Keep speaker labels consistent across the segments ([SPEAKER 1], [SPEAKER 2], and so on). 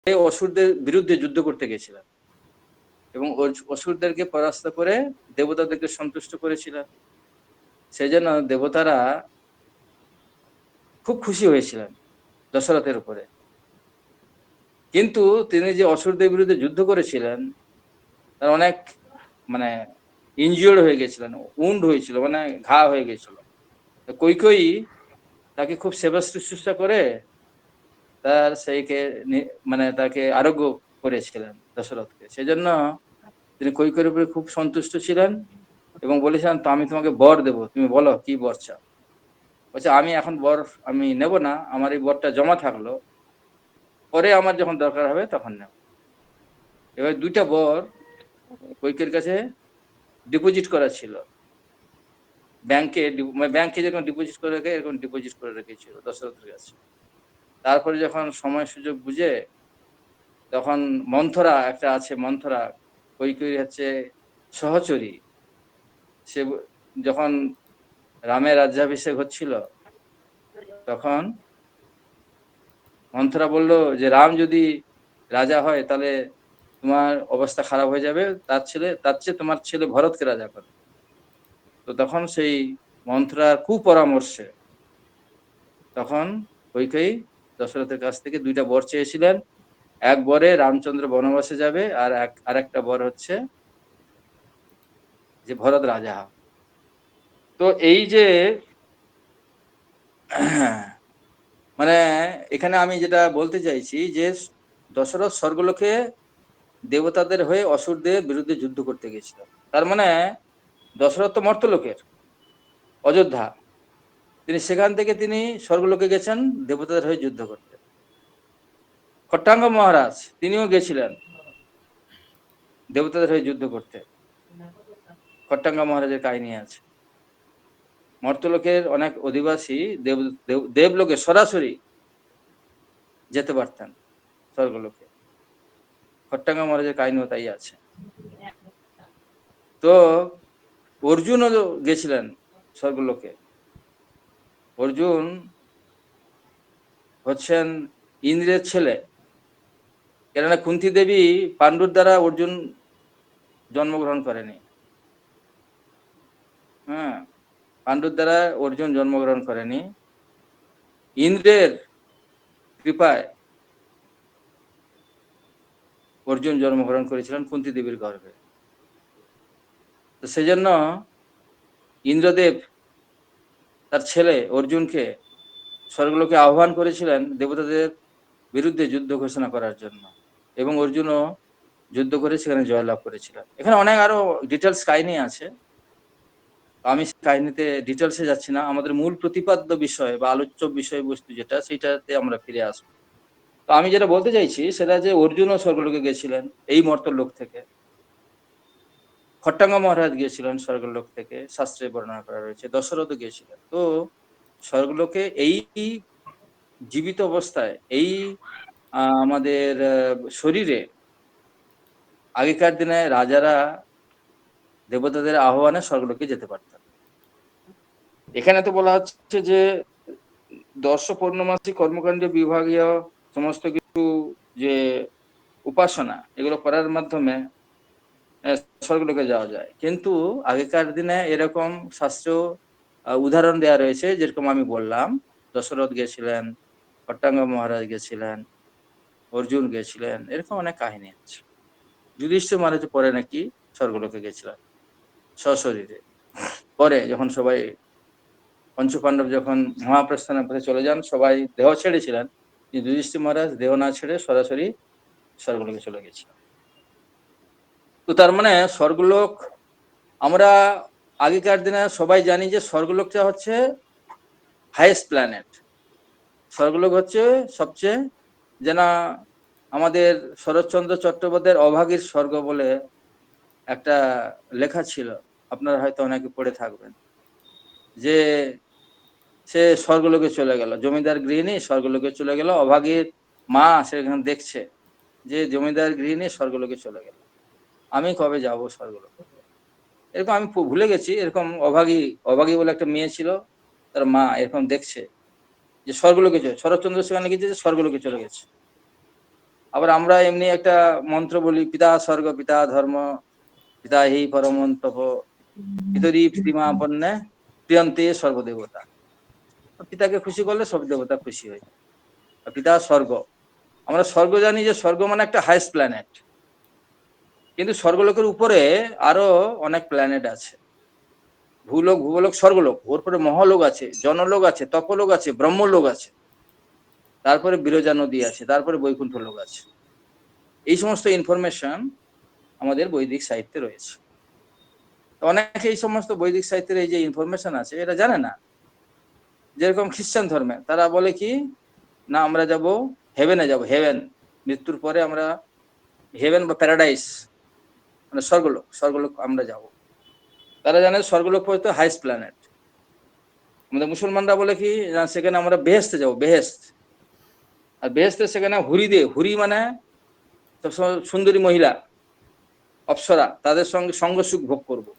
[SPEAKER 1] অসুরদের বিরুদ্ধে যুদ্ধ করতে গেছিলেন এবং অসুরদেরকে পরাস্ত করে দেবতাদেরকে সন্তুষ্ট করেছিলেন। সেই জন্য দেবতারা খুব খুশি হয়েছিলেন দশরথের উপরে। কিন্তু তিনি যে অসুরদের বিরুদ্ধে যুদ্ধ করেছিলেন তার অনেক মানে ইনজিওর্ড হয়ে গেছিলেন, উন্ড হয়েছিল, মানে ঘা হয়ে গেছিল। কৈকেয়ী তাকে খুব সেবা শুশ্রূষা করে তার সেইকে মানে তাকে আরোগ্য করেছিলেন দশরথকে। সেই জন্য তিনি কৈকেয়ীর উপরে খুব সন্তুষ্ট ছিলেন এবং বলেছিলেন, তো আমি তোমাকে বর দেব, তুমি বলো কি বর চাও। বলছে, আমি এখন বর আমি নেব না, আমার এই বরটা জমা থাকলো, পরে আমার যখন দরকার হবে তখন নেব। এবার দুইটা বর কৈকেয়ীর কাছে ডিপোজিট করা ছিল, ব্যাংকে ব্যাংকে যেরকম ডিপোজিট করে রেখে এরকম ডিপোজিট করে রেখেছিল দশরথের কাছে। তারপরে যখন সময় সুযোগ বুঝে তখন মন্থরা একটা আছে, মন্থরা কৈকেয়ী হচ্ছে সহচরী, সে যখন রামের রাজ্যাভিষেক হচ্ছিল তখন মন্থরা বলল যে রাম যদি রাজা হয় তাহলে তোমার অবস্থা খারাপ হয়ে যাবে, তার চেয়ে তোমার ছেলে ভরতকে রাজা করো। তো তখন সেই মন্থরার কুপরামর্শে তখন কৈকেয়ী দশরথের কাছ থেকে দুইটা বর চেয়েছিলেন। এক বরে রামচন্দ্র বনবাসে যাবে, আর আরেকটা বর হচ্ছে যে ভরত রাজা হবে। তো এই যে মানে এখানে আমি যেটা বলতে চাইছি যে দশরথ স্বর্গলোকে দেবতাদের হয়ে অসুরদের বিরুদ্ধে যুদ্ধ করতে গেছিল। তার মানে দশরথ তো মর্তলোকের, অযোধ্যা, তিনি সেখান থেকে তিনি স্বর্গলোকে গেছেন দেবতাদের হয়ে যুদ্ধ করতে। খট্টাঙ্গ মহারাজ তিনিও গেছিলেন দেবতাদের হয়ে যুদ্ধ করতে, খট্টাঙ্গ মহারাজের কাহিনী আছে। মর্তলোকের অনেক অধিবাসী দেবলোকে সরাসরি যেতে পারতেন স্বর্গলোকে, খট্টাঙ্গ মহারাজের কাহিনীও তাই আছে। তো অর্জুনও গেছিলেন স্বর্গলোকে। অর্জুন হচ্ছেন ইন্দ্রের ছেলে, কেননা কুন্তী দেবী পাণ্ডুর দ্বারা অর্জুন জন্মগ্রহণ করেনি। হ্যাঁ, পাণ্ডুর দ্বারা অর্জুন জন্মগ্রহণ করেনি, ইন্দ্রের কৃপায় অর্জুন জন্মগ্রহণ করেছিলেন কুন্তী দেবীর গর্ভে। তো সেজন্য ইন্দ্রদেব তার ছেলে অর্জুনকে স্বর্গলোকে আহ্বান করেছিলেন দেবতাদের বিরুদ্ধে যুদ্ধ ঘোষণা করার জন্য, এবং অর্জুনও যুদ্ধ করে সেখানে জয়লাভ করেছিলেন। এখানে অনেক আরো ডিটেলস কাহিনী আছে, আমি কাহিনীতে ডিটেলসে যাচ্ছি না। আমাদের মূল প্রতিপাদ্য বিষয় বা আলোচ্য বিষয়বস্তু যেটা, সেটাতে আমরা ফিরে আসবো। তো আমি যেটা বলতে চাইছি সেটা যে অর্জুনও স্বর্গলোকে গেছিলেন এই মর্তলোক থেকে, খট্টাঙ্গ মহারাজ গিয়েছিলেন স্বর্গলোক থেকে, শাস্ত্রে বর্ণনা করা রয়েছে, দশরথও গিয়েছিলেন। তো স্বর্গলোকে এই জীবিত অবস্থায় এই আমাদের শরীরে আগেকার দিনে রাজারা দেবতাদের আহ্বানে স্বর্গলোকে যেতে পারতেন। এখানে তো বলা হচ্ছে যে দর্শ পূর্ণমাসী কর্মকাণ্ড বিভাগীয় সমস্ত কিছু যে উপাসনা, এগুলো করার মাধ্যমে স্বর্গলোকে যাওয়া যায়। কিন্তু আগেকার দিনে এরকম শাস্ত্র উদাহরণ দেওয়া রয়েছে, যেরকম আমি বললাম দশরথ গেছিলেন, খট্টাঙ্গ মহারাজ গেছিলেন, অর্জুন গেছিলেন, এরকম অনেক কাহিনী আছে। যুধিষ্ঠির মহারাজ পরে নাকি স্বর্গলোকে গেছিলেন সশরীরে। পরে যখন সবাই পঞ্চপাণ্ডব যখন মহাপ্রস্থানের পথে চলে যান, সবাই দেহ ছেড়েছিলেন, কিন্তু যুধিষ্ঠির মহারাজ দেহ না ছেড়ে সরাসরি স্বর্গলোকে চলে গেছিলেন। তো তার মানে স্বর্গলোক, আমরা আগেকার দিনে সবাই জানি যে স্বর্গলোকটা হচ্ছে হাইয়েস্ট প্ল্যানেট। স্বর্গলোক হচ্ছে সবচেয়ে, যেন আমাদের শরৎচন্দ্র চট্টোপাধ্যায়ের অভাগীর স্বর্গ বলে একটা লেখা ছিল, আপনারা হয়তো অনেকে পড়ে থাকবেন, যে সে স্বর্গলোকে চলে গেল, জমিদার গৃহিণী স্বর্গলোকে চলে গেল, অভাগীর মা সেখানে দেখছে যে জমিদার গৃহিণী স্বর্গলোকে চলে গেল, আমি কবে যাব স্বর্গলোকে। এরকম আমি ভুলে গেছি, এরকম অভাগী অভাগী বলে একটা মেয়ে ছিল, তার মা এরকম দেখছে যে স্বর্গলোকে চলে, শরৎচন্দ্র সেখানে গেছে যে স্বর্গলোকে চলে গেছে। আবার আমরা এমনি একটা মন্ত্র বলি, পিতা স্বর্গ পিতা ধর্ম পিতা হি পরমন্তপ পিতরি প্রীতিমাপন্নে প্রিয়ন্তে সর্বদেবতা। পিতাকে খুশি করলে সব দেবতা খুশি হয়। পিতা স্বর্গ, আমরা স্বর্গ জানি যে স্বর্গ মানে একটা হাইস্ট প্ল্যানেট, কিন্তু স্বর্গলোকের উপরে আরো অনেক প্ল্যানেট আছে, ভূলোক ভূগোলক স্বর্গলোক, ওর পরে মহালোক আছে, জনলোক আছে, তপলোক আছে, ব্রহ্মলোক আছে, তারপরে বিরজা নদী আছে, তারপরে বৈকুণ্ঠ লোক আছে। এই সমস্ত ইনফরমেশন আমাদের বৈদিক সাহিত্যে রয়েছে। অনেকে এই সমস্ত বৈদিক সাহিত্যের এই যে ইনফরমেশন আছে এটা জানে না। যেরকম খ্রিস্টান ধর্মে তারা বলে কি না আমরা যাব হেভেনে, যাব হেভেন, মৃত্যুর পরে আমরা হেভেন বা প্যারাডাইস মানে স্বর্গলোক, স্বর্গলোক আমরা যাব। তারা জানে স্বর্গলোক পর্যন্ত হাইস্ট প্ল্যানেট। আমাদের মুসলমানরা বলে কি না সেখানে আমরা বেহেস্তে যাব, বেহেস্ত। আর বেহেস্তে সেখানে হুরি দে, হুরি মানে সবসময় সুন্দরী মহিলা অপ্সরা, তাদের সঙ্গে সঙ্গ সুখ ভোগ করবো,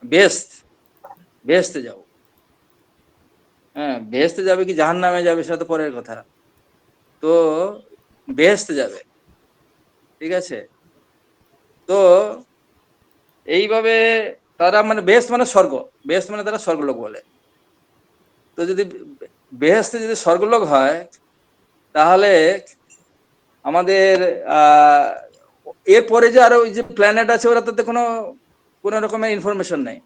[SPEAKER 1] বেহেস্ত, বেহেস্তে যাব। হ্যাঁ, বেহেস্তে যাবে কি জাহান্নামে যাবে সেটা তো পরের কথা, তো বেহেস্তে যাবে, ঠিক আছে। তো এইভাবে তারা মানে বেহেস্ত মানে স্বর্গ, বেহেস্ত মানে তারা স্বর্গলোক বলে। তো যদি বেহেস্তে যদি স্বর্গলোক হয় তাহলে আমাদের এরপরে যে আরো ওই যে প্ল্যানেট আছে ওরা তাতে কোনো কোনো রকমের ইনফরমেশন নেই,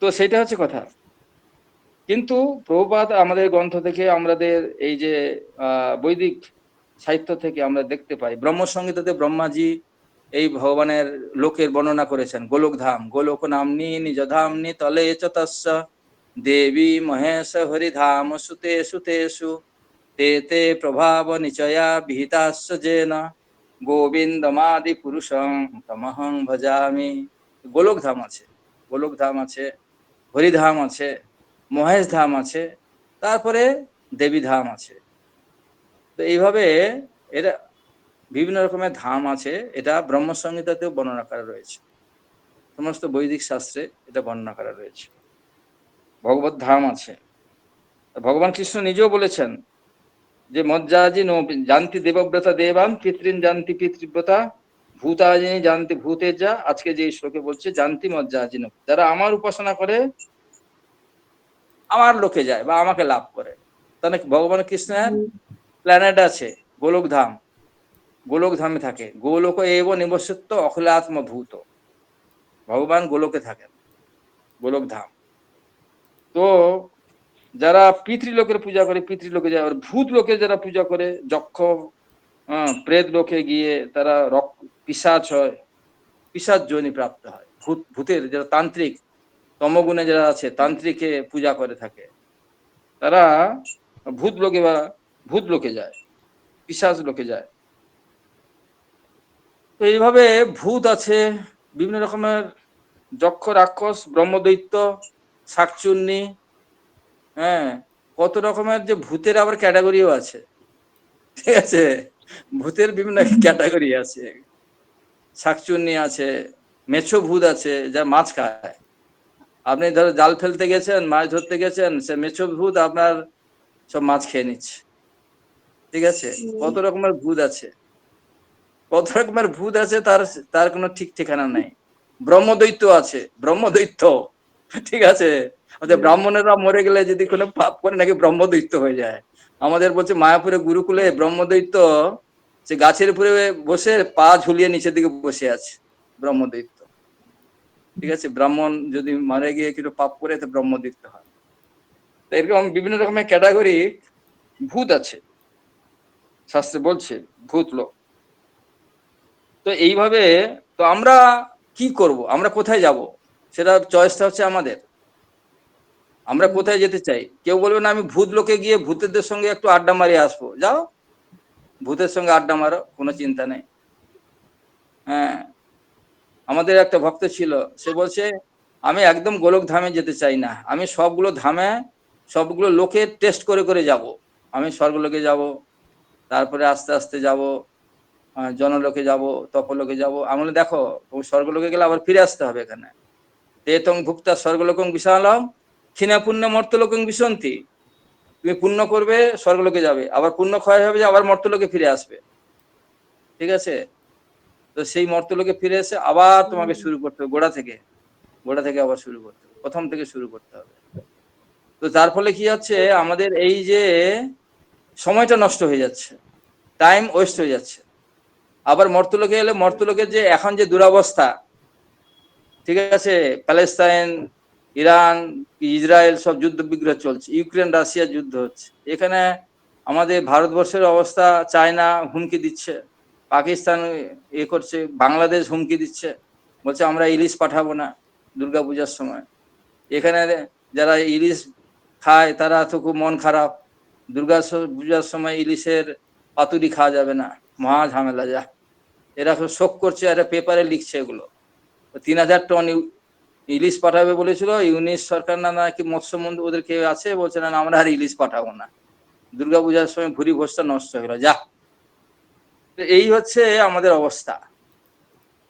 [SPEAKER 1] তো সেটা হচ্ছে কথা। কিন্তু প্রভুপাদ আমাদের গ্রন্থ থেকে আমাদের এই যে বৈদিক সাহিত্য থেকে আমরা দেখতে পাই, ব্রহ্মসংহিতাতে ব্রহ্মাজি এই ভগবানের লোকের বর্ণনা করেছেন। গোলক ধাম, গোলক নামনি নিজ ধামনি তলে চ তস্য দেবী মহেশ হরিধাম সুতে সুতেষু তে তে প্রভাব নিচয়া বিহিতাস্য যেন গোবিন্দমাদি পুরুষং তমহং ভজামি। গোলক ধাম আছে, গোলক ধাম আছে, হরিধাম আছে, মহেশ ধাম আছে, তারপরে দেবী ধাম আছে। তো এইভাবে এরা বিভিন্ন রকমের ধাম আছে, এটা ব্রহ্মসংহিতাতেও বর্ণনা করা রয়েছে, সমস্ত বৈদিক শাস্ত্রে এটা বর্ণনা করা রয়েছে। ভগবত ধাম আছে, ভগবান কৃষ্ণ নিজেও বলেছেন যে মজ্জাজি নো জানতি দেবব্রতা দেবান পিতৃন জানতি পিতৃব্রতা ভূতাজিনী জানতি ভূতেজা। আজকে যে শ্লোকে বলছে জানতি মজ্জাজি নো, যারা আমার উপাসনা করে আমার লোকে যায় বা আমাকে লাভ করে। তাহলে ভগবান কৃষ্ণের প্ল্যানেট আছে গোলক ধাম, গোলক ধামে থাকে। গোলক এব নিবসিত অখিলাত্ম ভূত, ভগবান গোলকে থাকেন, গোলক ধাম। তো যারা পিতৃলোকের পূজা করে পিতৃলোকে যায়, আর ভূত লোকে যারা পূজা করে যক্ষ প্রেত লোকে গিয়ে তারা পিশাচ হয়, পিশাচ যোনি প্রাপ্ত হয়। ভূত ভূতের যারা তান্ত্রিক তমগুণে যারা আছে তান্ত্রিকে পূজা করে থাকে তারা ভূত লোকে বা ভূত লোকে যায়, পিশাচ লোকে যায়। তো এইভাবে ভূত আছে বিভিন্ন রকমের, যক্ষ রাক্ষস ব্রহ্মদৈত্য শাকচুন্নি, হ্যাঁ, কত রকমের যে ভূতের আবার ক্যাটাগরিও আছে, ঠিক আছে। ভূতের বিভিন্ন ক্যাটাগরি আছে, শাকচুন্নি আছে, মেছো ভূত আছে যা মাছ খায়। আপনি ধরো জাল ফেলতে গেছেন, মাছ ধরতে গেছেন, সে মেছো ভূত আপনার সব মাছ খেয়ে নিচ্ছে, ঠিক আছে। কত রকমের ভূত আছে, কত রকমের ভূত আছে, তার তার কোনো ঠিক ঠিকানা নাই। ব্রহ্মদৈত্য আছে, ব্রহ্মদৈত্য, ঠিক আছে। ব্রাহ্মণেরা মরে গেলে যদি কোনো পাপ করে নাকি ব্রহ্মদৈত্য হয়ে যায়। আমাদের বলছে মায়াপুরে গুরুকুলে ব্রহ্মদৈত্য সে গাছের উপরে বসে পা ঝুলিয়ে নিচের দিকে বসে আছে, ব্রহ্মদৈত্য, ঠিক আছে। ব্রাহ্মণ যদি মারা গিয়ে কিছু পাপ করে তো ব্রহ্মদৈত্য হয়। তো এরকম বিভিন্ন রকমের ক্যাটাগরি ভূত আছে, শাস্ত্রে বলছে ভূত লোক। তো এইভাবে তো আমরা কি করব, আমরা কোথায় যাব, সেটা চয়েসটা হচ্ছে আমাদের। আমরা কোথায় যেতে চাই? কেউ বলবে না আমি ভূত লোকে গিয়ে ভূতেদের সঙ্গে একটু আড্ডা মারিয়ে আসবো, যাও ভূতের সঙ্গে আড্ডা মারো, কোনো চিন্তা নেই। হ্যাঁ, আমাদের একটা ভক্ত ছিল, সে বলছে আমি একদম গোলক ধামে যেতে চাই না, আমি সবগুলো ধামে সবগুলো লোকে টেস্ট করে করে যাব। আমি স্বর্গলোকে যাব, তারপরে আস্তে আস্তে যাব জনলোকে যাব, তপলোকে যাব। আমি বলি দেখো তুমি স্বর্গলোকে গেলে আবার ফিরে আসতে হবে এখানে। তেতং ভুক্তা স্বর্গলোকং বিশালম ক্ষীণা পুণ্য মর্তলোকং বিশন্তি। তুমি পুণ্য করবে, স্বর্গলোকে যাবে, আবার পুণ্য ক্ষয় হবে, আবার মর্তলোকে ফিরে আসবে। ঠিক আছে? তো সেই মর্তলোকে ফিরে এসে আবার তোমাকে শুরু করতে হবে গোড়া থেকে আবার শুরু করতে হবে, প্রথম থেকে শুরু করতে হবে। তো তার ফলে কি হচ্ছে, আমাদের এই যে সময়টা নষ্ট হয়ে যাচ্ছে, টাইম ওয়েস্ট হয়ে যাচ্ছে। আবার মর্তলোকে এলে মর্তলোকের যে এখন যে দুরবস্থা, ঠিক আছে, প্যালেস্তাইন, ইরান, ইসরায়েল সব যুদ্ধ বিগ্রহ চলছে, ইউক্রেন রাশিয়া যুদ্ধ হচ্ছে, এখানে আমাদের ভারতবর্ষের অবস্থা, চায়না হুমকি দিচ্ছে, পাকিস্তান করছে, বাংলাদেশ হুমকি দিচ্ছে, বলছে আমরা ইলিশ পাঠাবো না দুর্গাপূজার সময়। এখানে যারা ইলিশ খায় তারা তো খুব মন খারাপ, পূজার সময় ইলিশের পাতুরি খাওয়া যাবে না, মহা ঝামেলা। যা এরা শোক করছে, এরা পেপারে লিখছে এগুলো। 3,000 টন ইলিশ পাঠাবে বলেছিল ইউনিস সরকার, না নাকি মৎস্যমন্ত্রী ওদের কেউ আছে, বলছে না আমরা আর ইলিশ পাঠাবো না, দুর্গাপূজার সময় ভুরি ভোজটা নষ্ট হয়ে গেল। যা, এই হচ্ছে আমাদের অবস্থা,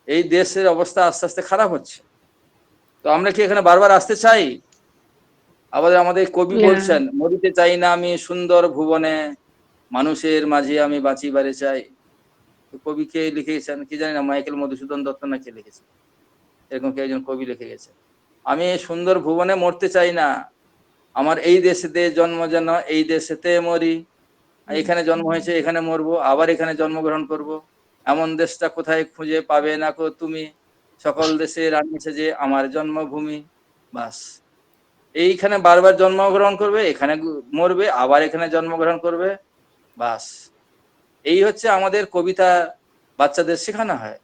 [SPEAKER 1] এই দেশের অবস্থা আস্তে আস্তে খারাপ হচ্ছে। তো আমরা কি এখানে বারবার আসতে চাই? আবার আমাদের কবি বলছেন, মরিতে চাই না আমি সুন্দর ভুবনে, মানুষের মাঝে আমি বাঁচিবারে চাই। কবি কে লিখেছেন কি জানি না, মাইকেল মধুসূদন দত্ত না কে লিখেছেন, এরকম কে একজন কবি লিখে গেছেন, আমি সুন্দর ভুবনে মরতে চাই না, আমার এই দেশেতে জন্ম যেন এই দেশেতে মরি, এখানে জন্ম হয়েছে এখানে মরবো, আবার এখানে জন্মগ্রহণ করব, এমন দেশটা কোথায় খুঁজে পাবে না কো তুমি, সকল দেশে রানিছে যে আমার জন্মভূমি। বাস, এইখানে বারবার জন্মগ্রহণ করবে, এখানে মরবে, আবার এখানে জন্মগ্রহণ করবে, বাস। এই হচ্ছে আমাদের কবিতা বাচ্চাদের শেখানো হয়,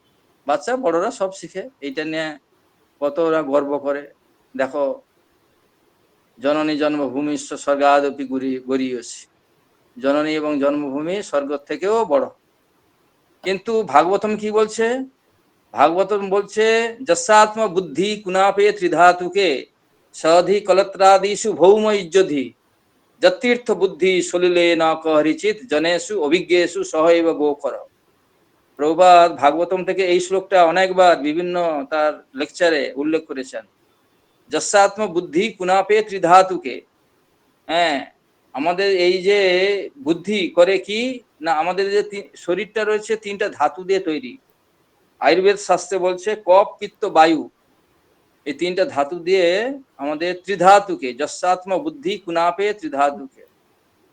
[SPEAKER 1] বাচ্চা বড়রা সব শিখে, এইটা নিয়ে কত ওরা গর্ব করে। দেখো, জননী জন্মভূমি স্বর্গাদপি গরীয়সী, জননী এবং জন্মভূমি স্বর্গ থেকেও বড়। কিন্তু ভাগবতম কি বলছে? ভাগবতম বলছে যস্যাত্ম বুদ্ধি কুনাপে ত্রিধাতুকে সধি কলত্রাদিষু ভৌম ইজ্জধি, যতীর্থ বুদ্ধি সলিলে ন কহরিচিত জনেষু অভিজ্ঞেষু সহৈব গোকর। প্রভুপাদ ভাগবতম থেকে এই শ্লোকটা অনেকবার বিভিন্ন তার লেকচারে উল্লেখ করেছেন। যস্যাত্ম বুদ্ধি কুনাপে ত্রিধাতুকে, হ্যাঁ, আমাদের এই যে বুদ্ধি করে কি না, আমাদের যে শরীরটা রয়েছে 3টা ধাতু দিয়ে তৈরি। আয়ুর্বেদ শাস্ত্রে বলছে কফ পিত্ত বায়ু, এই 3টা ধাতু দিয়ে আমাদের ত্রিধাতুকে, যস্যাত্ম বুদ্ধি কুনাপে ত্রিধাতুকে,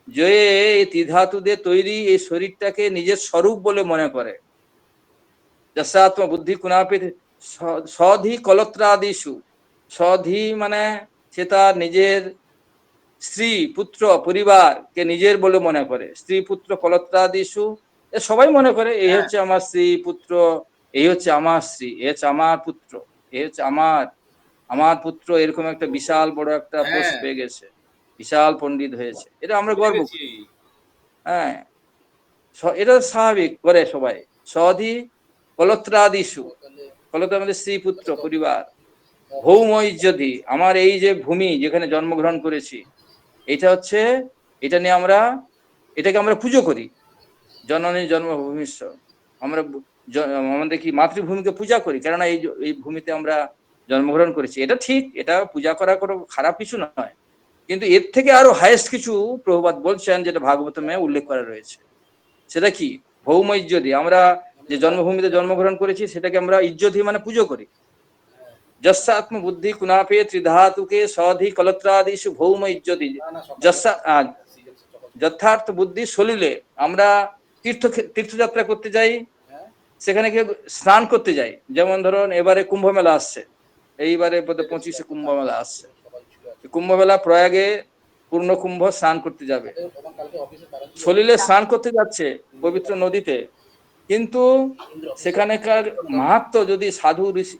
[SPEAKER 1] যে এই ত্রিধাতু দিয়ে তৈরি এই শরীরটাকে নিজের স্বরূপ বলে মনে করে। যস্যাত্ম বুদ্ধি কুনাপে সধি কলত্রাদিষু, সধি মানে সে তার নিজের স্ত্রী পুত্র পরিবারকে নিজের বলে মনে করে, স্ত্রী পুত্র কলত্রাদিষু, এ সবাই মনে করে এই হচ্ছে আমার স্ত্রী পুত্র, এই হচ্ছে আমার স্ত্রী, এ হচ্ছে আমার পুত্র, এ হচ্ছে আমার পুত্র, এরকম একটা বিশাল বড় একটা পোস্ট পেয়ে গেছে, বিশাল পণ্ডিত হয়েছে, এটা আমরা গর্ব করি। হ্যাঁ, এটা স্বাভাবিক করে সবাই। সধি কলত্রাদিষু, কলত্র আমাদের স্ত্রী পুত্র পরিবার, ভৌম ইজ্জতি, আমার এই যে ভূমি যেখানে জন্মগ্রহণ করেছি, এটা হচ্ছে, এটা নিয়ে আমরা, এটাকে আমরা পুজো করি, জননী জন্মভূমিষ্ঠ, আমরা আমাদের কি মাতৃভূমিকে পূজা করি, কেননা এই ভূমিতে আমরা জন্মগ্রহণ করেছি। এটা ঠিক, এটা পূজা করা কোনো খারাপ কিছু নয়, কিন্তু এর থেকে আরো হাইয়েস্ট কিছু প্রভুপাদ বলছেন, যেটা ভাগবতমে উল্লেখ করা রয়েছে। সেটা কি? ভৌম ইজ্জতি, আমরা যে জন্মভূমিতে জন্মগ্রহণ করেছি সেটাকে আমরা ইজ্জতি মানে পুজো করি। যস্যাত্ম বুদ্ধি কুনাপে ত্রিধাতুকে সধি কলত্রাদিষু ভৌম ইজ্জতি, যথার্থ বুদ্ধি সলিলে, আমরা তীর্থযাত্রা করতে যাই, সেখানে গিয়ে স্নান করতে যাই, যেমন ধরুন এবারে কুম্ভ মেলা আসছে, এইবারে 25শে কুম্ভ মেলা আসছে, কুম্ভ মেলা প্রয়াগে পূর্ণ কুম্ভ স্নান করতে যাবে, সলিলে স্নান করতে যাচ্ছে পবিত্র নদীতে, কিন্তু সেখানেকার মাহাত্ম যদি সাধু ঋষি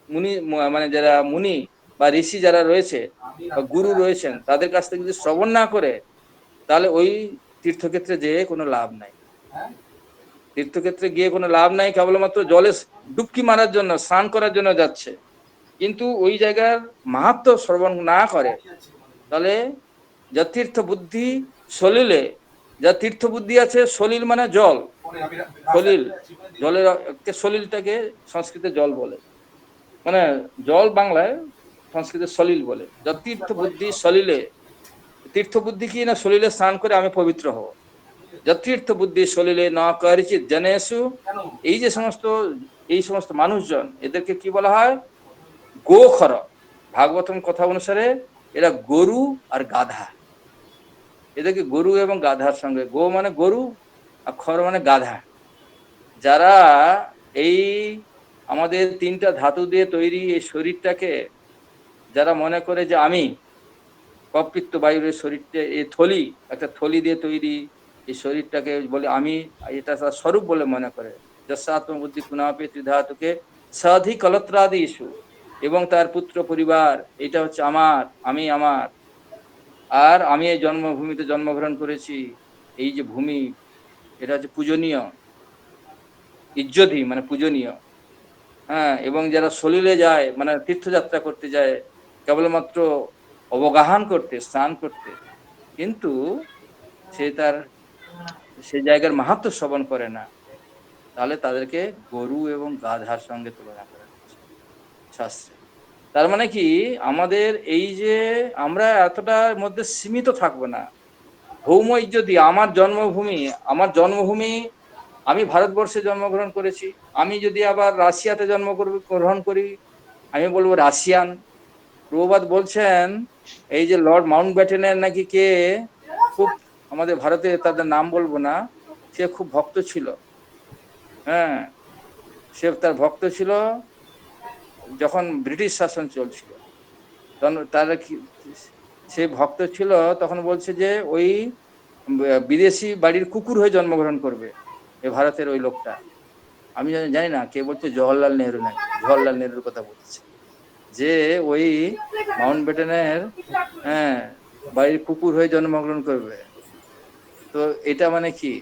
[SPEAKER 1] মুনি, মানে যারা মুনি বা ঋষি যারা রয়েছে বা গুরু রয়েছেন তাদের কাছ থেকে যদি শ্রবণ না করে, তাহলে ওই তীর্থক্ষেত্রে যেয়ে কোনো লাভ নাই। তীর্থক্ষেত্রে গিয়ে কোনো লাভ নাই, কেবলমাত্র জলে ডুবকি মারার জন্য, স্নান করার জন্য যাচ্ছে, কিন্তু ওই জায়গার মাহাত্ম শ্রবণ না করে, তাহলে যা তীর্থ বুদ্ধি সলিলে, যা তীর্থ বুদ্ধি আছে, সলিল মানে জল, সলিল, জলের সলিলটাকে সংস্কৃতে জল বলে, মানে জল বাংলায়, সংস্কৃতে সলিল বলে। যা তীর্থ বুদ্ধি সলিলে, তীর্থ বুদ্ধি কি না সলিলে স্নান করে আমি পবিত্র হব, যতীর্থ বুদ্ধি সলিলে না করিচিত জনেশু। এই সমস্ত মানুষজন, এদেরকে কি বলা হয়? গোখর। ভাগবতম কথা অনুসারে এরা গরু আর গাধা। এদেরকে গরু এবং গাধার সঙ্গে, গো মানে গরু আর খর মানে গাধা। যারা এই আমাদের 3টা ধাতু দিয়ে তৈরি এই শরীরটাকে যারা মনে করে যে আমি কপিত্ত বায়ুর শরীরটা, এই থলি, একটা থলি দিয়ে তৈরি এই শরীরটাকে বলে আমি, এটা তার স্বরূপ বলে মনে করে। যস্যাত্মবুদ্ধি কুনাপে ত্রিধাতুকে সাধি কলত্রাদি ইস্যু, এবং তার পুত্র পরিবার, এটা হচ্ছে আমার, আমি আমার। আর আমি এই জন্মভূমিতে জন্মগ্রহণ করেছি, এই যে ভূমি, এটা হচ্ছে পূজনীয়, ইজ্জতি মানে পূজনীয়। হ্যাঁ, এবং যারা সলিলে যায় মানে তীর্থযাত্রা করতে যায় কেবলমাত্র অবগাহন করতে, স্নান করতে, কিন্তু সে জায়গার মাহাত্ম্য শ্রবণ করে না, তাহলে তাদেরকে গরু এবং গাধার সঙ্গে তুলনা করা হচ্ছে শাস্ত্রে। তার মানে কি, আমাদের এই যে আমরা এতটার মধ্যে সীমিত থাকবো না। ভৌম ইজ্জতি, আমার জন্মভূমি, আমি ভারতবর্ষে জন্মগ্রহণ করেছি। আমি যদি আবার রাশিয়াতে জন্মগ্রহণ করি, আমি বলবো রাশিয়ান। প্রভুপাদ বলছেন এই যে লর্ড মাউন্ট ব্যাটেনের নাকি কে খুব, আমাদের ভারতে তাদের নাম বলবো না, সে খুব ভক্ত ছিল। হ্যাঁ, সে তার ভক্ত ছিল যখন ব্রিটিশ শাসন চলছিল, তখন তারা সে ভক্ত ছিল, তখন বলছে যে ওই বিদেশি বাড়ির কুকুর হয়ে জন্মগ্রহণ করবে এ ভারতের ওই লোকটা। আমি জানি না কে বলছে, জওহরলাল নেহরু নাকি, জওহরলাল নেহরুর কথা বলছে, যে ওই মাউন্ট ব্যাটেনের, হ্যাঁ, বাড়ির কুকুর হয়ে জন্মগ্রহণ করবে। তো এটা মানে কি?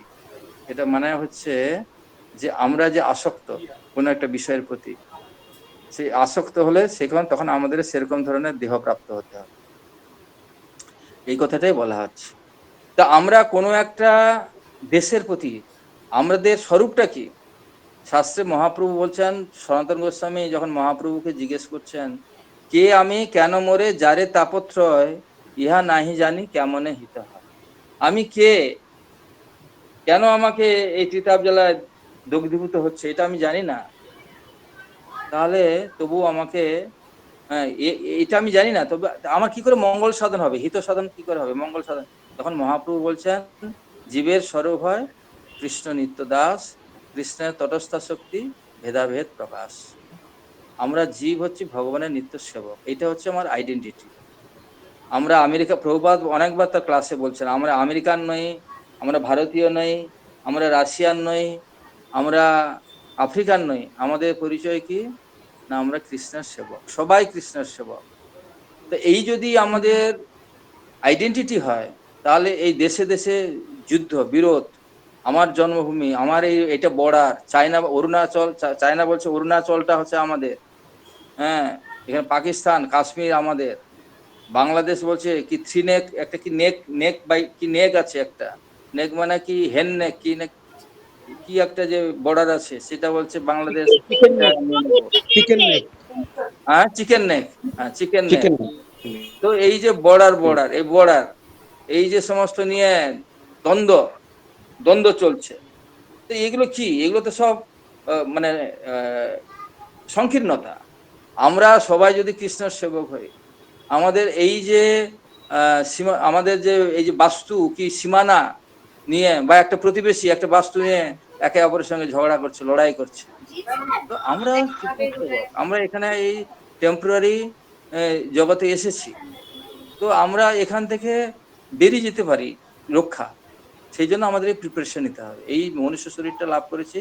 [SPEAKER 1] এটা মানে হচ্ছে যে আমরা যে আসক্ত কোনো একটা বিষয়ের প্রতি, সেই আসক্ত হলে তখন আমাদের সেরকম ধরনের দেহ প্রাপ্ত হতে হবে, এই কথাটাই বলা হচ্ছে। তা আমরা কোনো একটা দেশের প্রতি আমাদের স্বরূপটা কি? শাস্ত্রে মহাপ্রভু বলছেন, সনাতন গোস্বামী যখন মহাপ্রভুকে জিজ্ঞেস করছেন, কে আমি কেন মোরে যারে তাপত্রয়, ইহা নাহি জানি কেমনে হিত হয়। আমি কে, কেন আমাকে এই চিতাব জ্বালায় দগ্ধীভূত হচ্ছে, এটা আমি জানি না, তাহলে তবু আমাকে, হ্যাঁ, এটা আমি জানি না, তবে আমার কি করে মঙ্গল সাধন হবে, হিত সাধন কি করে হবে, মঙ্গল সাধন? তখন মহাপ্রভু বলছেন, জীবের স্বরূপ হয় কৃষ্ণ নিত্য দাস, কৃষ্ণের তটস্থা শক্তি ভেদাভেদ প্রকাশ। আমরা জীব হচ্ছে ভগবানের নিত্য সেবক, এটা হচ্ছে আমার আইডেন্টিটি। আমরা প্রভুপাদ অনেকবার তার ক্লাসে বলছেন, আমরা আমেরিকান নই, আমরা ভারতীয় নই, আমরা রাশিয়ান নই, আমরা আফ্রিকান নই। আমাদের পরিচয় কি না, আমরা কৃষ্ণের সেবক, সবাই কৃষ্ণের সেবক। তো এই যদি আমাদের আইডেন্টিটি হয়, তাহলে এই দেশে দেশে যুদ্ধ বিরোধ, আমার জন্মভূমি, আমার এটা বর্ডার, চায়না অরুণাচল, চায়না বলছে অরুণাচলটা হচ্ছে আমাদের, হ্যাঁ, এখানে পাকিস্তান কাশ্মীর আমাদের, বাংলাদেশ বলছে কি থ্রি নেক, একটা কি নেক, নেক বাই কি নেক আছে একটা, নেক মানে কি হেন নেক কি নেক, কি একটা যে বর্ডার আছে সেটা বলছে বাংলাদেশ,
[SPEAKER 2] চিকেন
[SPEAKER 1] এটা
[SPEAKER 2] নেক,
[SPEAKER 1] নিয়ে নেবো।
[SPEAKER 2] চিকেন নেক,
[SPEAKER 1] হ্যাঁ, চিকেন নেক, হ্যাঁ চিকেন নেক।
[SPEAKER 2] চিকেন।
[SPEAKER 1] তো এই যে বর্ডার, এই বর্ডার, এই যে সমস্ত নিয়ে দ্বন্দ্ব দ্বন্দ্ব চলছে, তো এগুলো কি, এগুলো তো সব মানে সংকীর্ণতা। আমরা সবাই যদি কৃষ্ণের সেবক হই, আমাদের এই যে সীমা, আমাদের যে এই যে বাস্তু কি সীমানা নিয়ে, বা একটা প্রতিবেশী একটা বাস্তু নিয়ে একে অপরের সঙ্গে ঝগড়া করছে, লড়াই করছে, তো আমরা কৃষ্ণের সেবক, আমরা এখানে এই টেম্পোরারি জগতে এসেছি, তো আমরা এখান থেকে বেরিয়ে যেতে পারি রক্ষা, সেই জন্য আমাদের এই প্রিপারেশন নিতে হবে। এই মনুষ্য শরীরটা লাভ করেছি,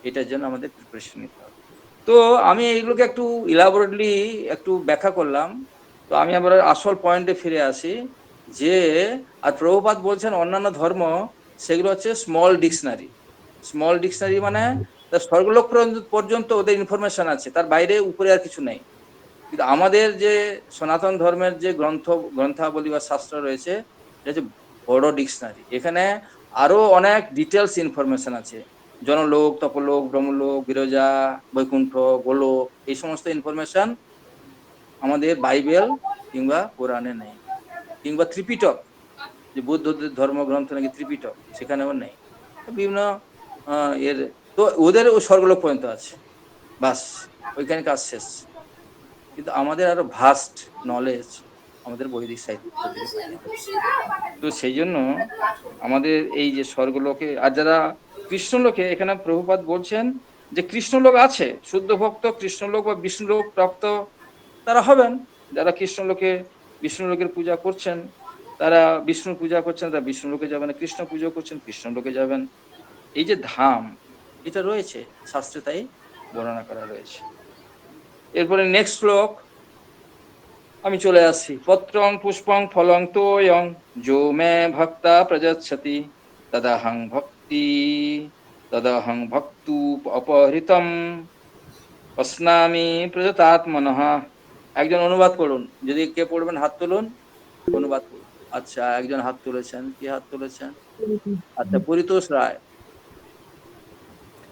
[SPEAKER 1] এটার জন্য আমাদের প্রিপারেশন নিতে হবে। তো আমি এইগুলোকে একটু ইলাবোরেটলি একটু ব্যাখ্যা করলাম। তো আমি আবার আসল পয়েন্টে ফিরে আসি, যে আর প্রভুপাদ বলছেন অন্যান্য ধর্ম সেগুলো হচ্ছে স্মল ডিকশনারি। স্মল ডিকশনারি মানে স্বর্গলোক পর্যন্ত ওদের ইনফরমেশন আছে, তার বাইরে উপরে আর কিছু নেই। কিন্তু আমাদের যে সনাতন ধর্মের যে গ্রন্থাবলী বা শাস্ত্র রয়েছে, এটা হচ্ছে বড় ডিকশনারি। এখানে আরো অনেক ডিটেলস ইনফরমেশন আছে, জনলোক, তপলোক, ব্রহ্মলোক, বিরজা, বৈকুণ্ঠ, গোলোক, এই সমস্ত ইনফরমেশন আমাদের বাইবেল কিংবা কোরআনে নেই, কিংবা ত্রিপিটক, যে বৌদ্ধদের ধর্মগ্রন্থ নাকি ত্রিপিটক, সেখানেও নেই। বিভিন্ন এর তো ওদের ও স্বর্গলোক পর্যন্ত আছে, বাস ওইখানে কাজ শেষ। কিন্তু আমাদের আরো ভাস্ট নলেজ আমাদের বৈদিক সাহিত্য থেকে পাই আমরা। তো সেই জন্য আমাদের এই যে স্বর্গলোকে, আর যারা কৃষ্ণলোকে, এখানে প্রভুপাদ বলছেন যে কৃষ্ণলোক আছে, শুদ্ধ ভক্ত কৃষ্ণলোক বা বিষ্ণুলোক প্রাপ্ত তারা হবেন। যারা কৃষ্ণলোকে বিষ্ণুলোকের পূজা করছেন তারা বিষ্ণুর পূজা করছেন, তারা বিষ্ণুলোকে যাবেন। কৃষ্ণ পূজা করছেন, কৃষ্ণলোকে যাবেন। এই যে ধাম, এটা রয়েছে শাস্ত্রে, তাই বর্ণনা করা রয়েছে। এরপরে নেক্সট শ্লোক আমি চলে আসছি। পত্রং পুষ্পং ফলং তোয়ং যো মে ভক্তা প্রযচ্ছতি তদহং ভক্তু অপহৃতম অস্নামি প্রযতাত্মনঃ। একজন অনুবাদ করুন, যদি কে পড়বেন হাত তুলুন, অনুবাদ করুন। আচ্ছা, একজন হাত তুলেছেন, কি হাত তুলেছেন? আচ্ছা, পরিতোষ রায়,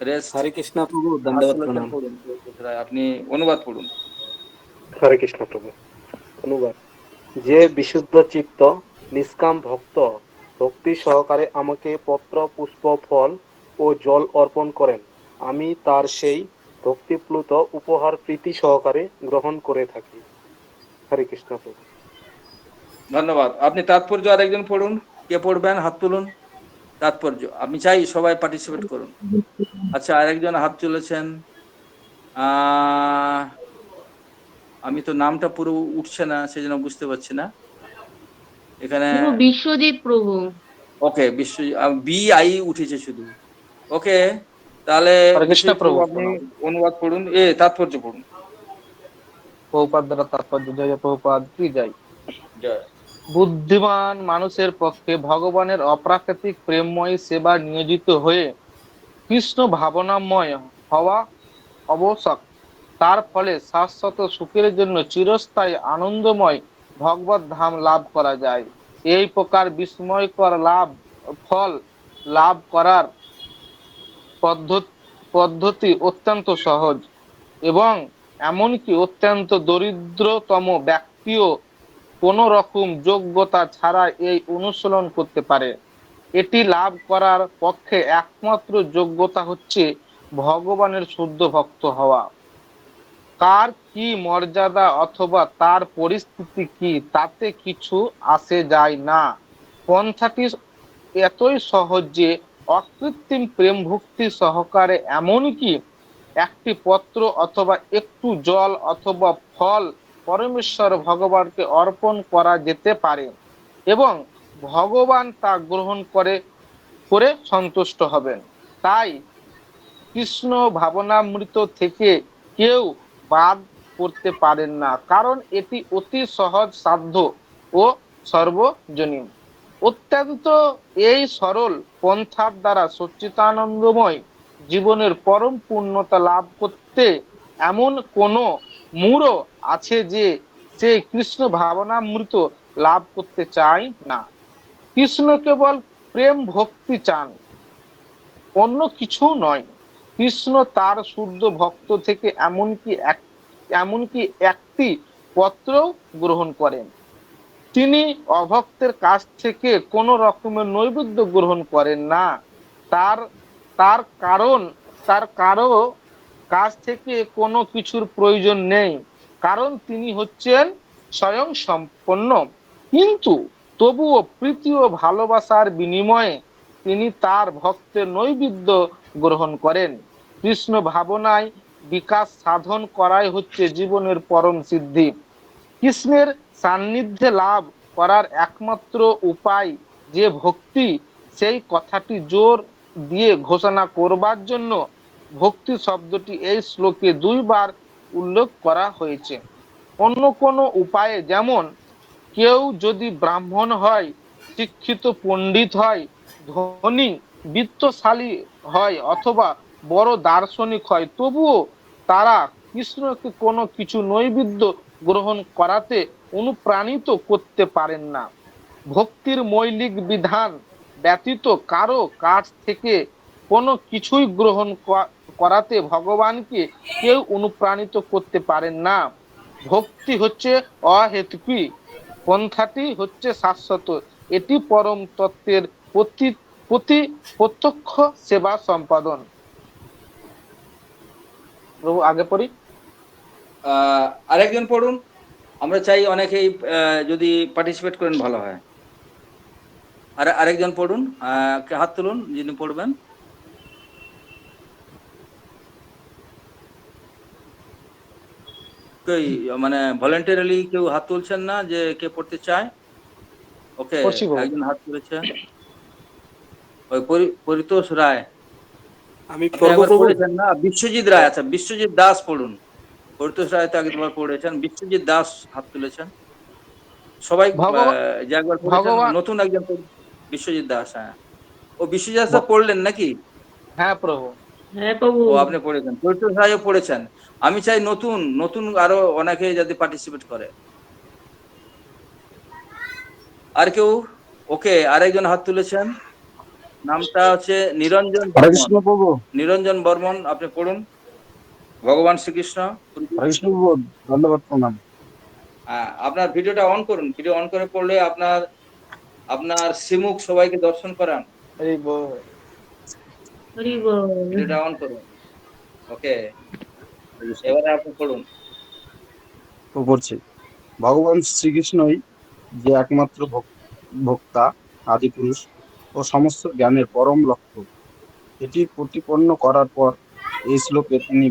[SPEAKER 1] রেস্ট।
[SPEAKER 2] হরে কৃষ্ণ প্রভু,
[SPEAKER 1] হাত
[SPEAKER 2] দণ্ডবত
[SPEAKER 1] তুলেছেন,
[SPEAKER 2] প্রণাম।
[SPEAKER 1] পড়ুন। পরিতোষ রায়, আপনি অনুবাদ পড়ুন।
[SPEAKER 3] হরে কৃষ্ণ প্রভু। অনুবাদ: যে বিশুদ্ধ চিত্ত নিষ্কাম ভক্ত ভক্তি সহকারে আমাকে পত্র পুষ্প ফল ও জল অর্পণ করেন, আমি তার সেই ভক্তিপ্লুত উপহার প্রীতি সহকারে গ্রহণ করে থাকি। হরে কৃষ্ণ প্রভু।
[SPEAKER 1] ধন্যবাদ। আপনি তাৎপর্য আরেকজন পড়ুন। কে পড়বেন? হাত তুলুন। তাৎপর্য আমি চাই সবাই পার্টিসিপেট করুন। আচ্ছা, আরেকজন হাত তুলেছেন। আমি তো নামটা পুরো উঠছে না, সেজন্য বুঝতে পারছি না এখানে।
[SPEAKER 4] বিশ্বজিৎ প্রভু।
[SPEAKER 1] ওকে, বি আই উঠেছে শুধু। ওকে, তাহলে
[SPEAKER 2] হরে কৃষ্ণ
[SPEAKER 1] বিশ্বজিৎ প্রভু
[SPEAKER 2] প্রভু,
[SPEAKER 1] আপনি
[SPEAKER 2] প্রণাম।
[SPEAKER 1] অনুবাদ পড়ুন, তাৎপর্য পড়ুন।
[SPEAKER 2] প্রভুপাদ দ্বারা তাৎপর্য জয় প্রভুপাদ কি যায়।
[SPEAKER 1] জয়।
[SPEAKER 2] বুদ্ধিমান মানুষের পক্ষে ভগবানের অপ্রাকৃতিক প্রেমময় সেবা নিয়োজিত হয়ে কৃষ্ণ ভাবনাময় হওয়া আবশ্যক। তার ফলে শাশ্বত সুখের জন্য চিরস্থায়ী আনন্দময় ভগবত ধাম লাভ করা যায়। এই প্রকার বিস্ময়কর ফল লাভ করার পদ্ধতি অত্যন্ত সহজ এবং এমনকি অত্যন্ত দরিদ্রতম ব্যক্তিও কোনো রকম যোগ্যতা ছাড়া এই অনুশীলন করতে পারে। এটি লাভ করার পক্ষে একমাত্র যোগ্যতা হচ্ছে ভগবানের শুদ্ধ ভক্ত হওয়া। কার কি মর্যাদা অথবা তার পরিস্থিতি কি, তাতে কিছু আসে যায় না। পন্থাটি এতই সহজ যে অকৃত্রিম প্রেম ভক্তি সহকারে এমনকি একটি পত্র অথবা একটু জল অথবা ফল পরমেশ্বর ভগবানকে অর্পণ করা যেতে পারে এবং ভগবান তা গ্রহণ করে সন্তুষ্ট হবেন। তাই কৃষ্ণ ভাবনামৃত থেকে কেউ বাদ করতে পারেন না, কারণ এটি অতি সহজ সাধ্য ও সর্বজনীন। অত্যন্ত এই সরল পন্থার দ্বারা সচ্চিদানন্দময় জীবনের পরম পূর্ণতা লাভ করতে এমন কোন মূঢ় আছে যে সে কৃষ্ণ ভাবনামৃত লাভ করতে চায় না। কৃষ্ণ কেবল প্রেম ভক্তি চান, অন্য কিছু নয়। কৃষ্ণ তার শুদ্ধ ভক্ত থেকে এমনকি একটি পত্র গ্রহণ করেন। তিনি অভক্তের কাছ থেকে কোনো রকমের নৈবেদ্য গ্রহণ করেন না। তার কারো কাছ থেকে কোনো কিছুর প্রয়োজন নেই, কারণ তিনি হচ্ছেন স্বয়ং সম্পন্ন। কিন্তু তবুও প্রীতি ও ভালোবাসার বিনিময়ে তিনি তার ভক্তের নৈবেদ্য গ্রহণ করেন। কৃষ্ণ ভাবনায় বিকাশ সাধন করাই হচ্ছে জীবনের পরম সিদ্ধি। কৃষ্ণের সান্নিধ্যে লাভ করার একমাত্র উপায় যে ভক্তি, সেই কথাটি জোর দিয়ে ঘোষণা করবার জন্য ভক্তি শব্দটি এই শ্লোকে 2 বার উল্লেখ করা হয়েছে। অন্য কোনো উপায়ে, যেমন কেউ যদি ব্রাহ্মণ হয়, শিক্ষিত পণ্ডিত হয়, ধনী বিত্তশালী হয় অথবা বড় দার্শনিক হয়, তবুও তারা কৃষ্ণকে কোনো কিছু নৈবেদ্য গ্রহণ করাতে অনুপ্রাণিত করতে পারেন না। ভক্তির মৌলিক বিধান ব্যতীত কারো কাছ থেকে কোনো কিছুই গ্রহণ করাতে ভগবানকে কেউ অনুপ্রাণিত করতে পারেন না। ভক্তি হচ্ছে অহেতুকী, পন্থাটি হচ্ছে শাশ্বত। এটি পরম তত্ত্বের প্রতি প্রতি প্রত্যক্ষ সেবা সম্পাদন। প্রভু আগে পড়ি।
[SPEAKER 1] আরেকজন পড়ুন। আমরা চাই অনেকেই যদি পার্টিসিপেট করেন ভালো হয়। আরেকজন পড়ুন, হাত তুলুন যিনি পড়বেন। কই মানে ভলেন্টারিলি কেউ হাত তুলছেন না যে কে পড়তে চায়? ওকে,
[SPEAKER 2] পড়ছি প্রভু।
[SPEAKER 1] একজন হাত তুলেছেন, ওই পরিতোষ রায়।
[SPEAKER 3] আমি
[SPEAKER 1] আপনি
[SPEAKER 3] পড়বো
[SPEAKER 1] একবার
[SPEAKER 3] প্রভু।
[SPEAKER 1] পড়েছেন না? বিশ্বজিৎ রায়, আচ্ছা বিশ্বজিৎ দাস পড়ুন। পরিতোষ রায় তো আগেরবার পড়েছেন, বিশ্বজিৎ দাস হাত তুলেছেন। সবাই
[SPEAKER 2] ভগবান
[SPEAKER 1] যে একবার পড়েছেন,
[SPEAKER 2] ভগবান
[SPEAKER 1] নতুন একজন বিশ্বজিৎ দাস, হ্যাঁ। ও বিশ্বজিৎ দাস
[SPEAKER 2] ভ-
[SPEAKER 1] পড়লেন নাকি?
[SPEAKER 2] হ্যাঁ প্রভু।
[SPEAKER 4] হ্যাঁ প্রভু।
[SPEAKER 1] ও আপনি পড়েছেন, পরিতোষ রায়ও পড়েছেন। আমি চাই নতুন নতুন আরো অনেকে যাতে পার্টিসিপেট করে। আর কেউ? ওকে, আরেকজন হাত তুলেছেন, নামটা হচ্ছে নিরঞ্জন
[SPEAKER 5] হরে
[SPEAKER 1] বর্মন।
[SPEAKER 5] কৃষ্ণ প্রভু।
[SPEAKER 1] নিরঞ্জন বর্মন, আপনি পড়ুন। ভগবান শ্রীকৃষ্ণ।
[SPEAKER 5] হরে কৃষ্ণ প্রভু, ধন্যবাদ, প্রণাম।
[SPEAKER 1] হ্যাঁ, আপনার ভিডিওটা অন করুন। ভিডিও অন করে পড়লে আপনার আপনার শ্রীমুখ সবাইকে দর্শন করান।
[SPEAKER 2] এই বল।
[SPEAKER 4] হরি বল।
[SPEAKER 1] ভিডিওটা অন করুন। ওকে,
[SPEAKER 5] হরে কৃষ্ণ।
[SPEAKER 1] এবারে আপনি পড়ুন।
[SPEAKER 5] তো পড়ছি। ভগবান শ্রীকৃষ্ণই যে একমাত্র ভোক্তা, আদি পুরুষ ও সমস্ত জ্ঞানের পরম লক্ষ্য, এটি প্রতিপন্ন করার পর এই শ্লোকে তিনি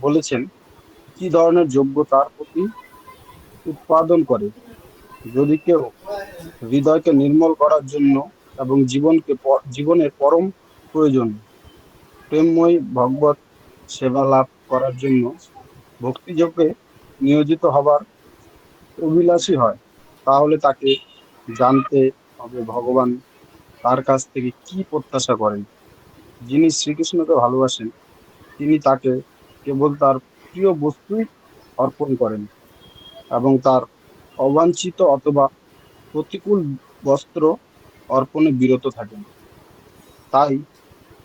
[SPEAKER 5] বলেছেন কি ধরনের যোগ্যতার প্রতি উৎপাদন করে। যদি কেউ হৃদয়কে নির্মল করার জন্য এবং জীবনের পরম প্রয়োজন প্রেমময়ী ভগবত সেবা লাভ করার জন্য ভক্তিযোগে নিয়োজিত হবার অভিলাষী হয়, তাহলে তাকে জানতে হবে ভগবান তার কাছ থেকে কি প্রত্যাশা করেন। যিনি শ্রীকৃষ্ণকে ভালোবাসেন তিনি তাকে কেবল তার প্রিয় বস্তুই অর্পণ করেন এবং তার অবাঞ্ছিত অথবা প্রতিকূল বস্ত্র অর্পণে বিরত থাকেন। তাই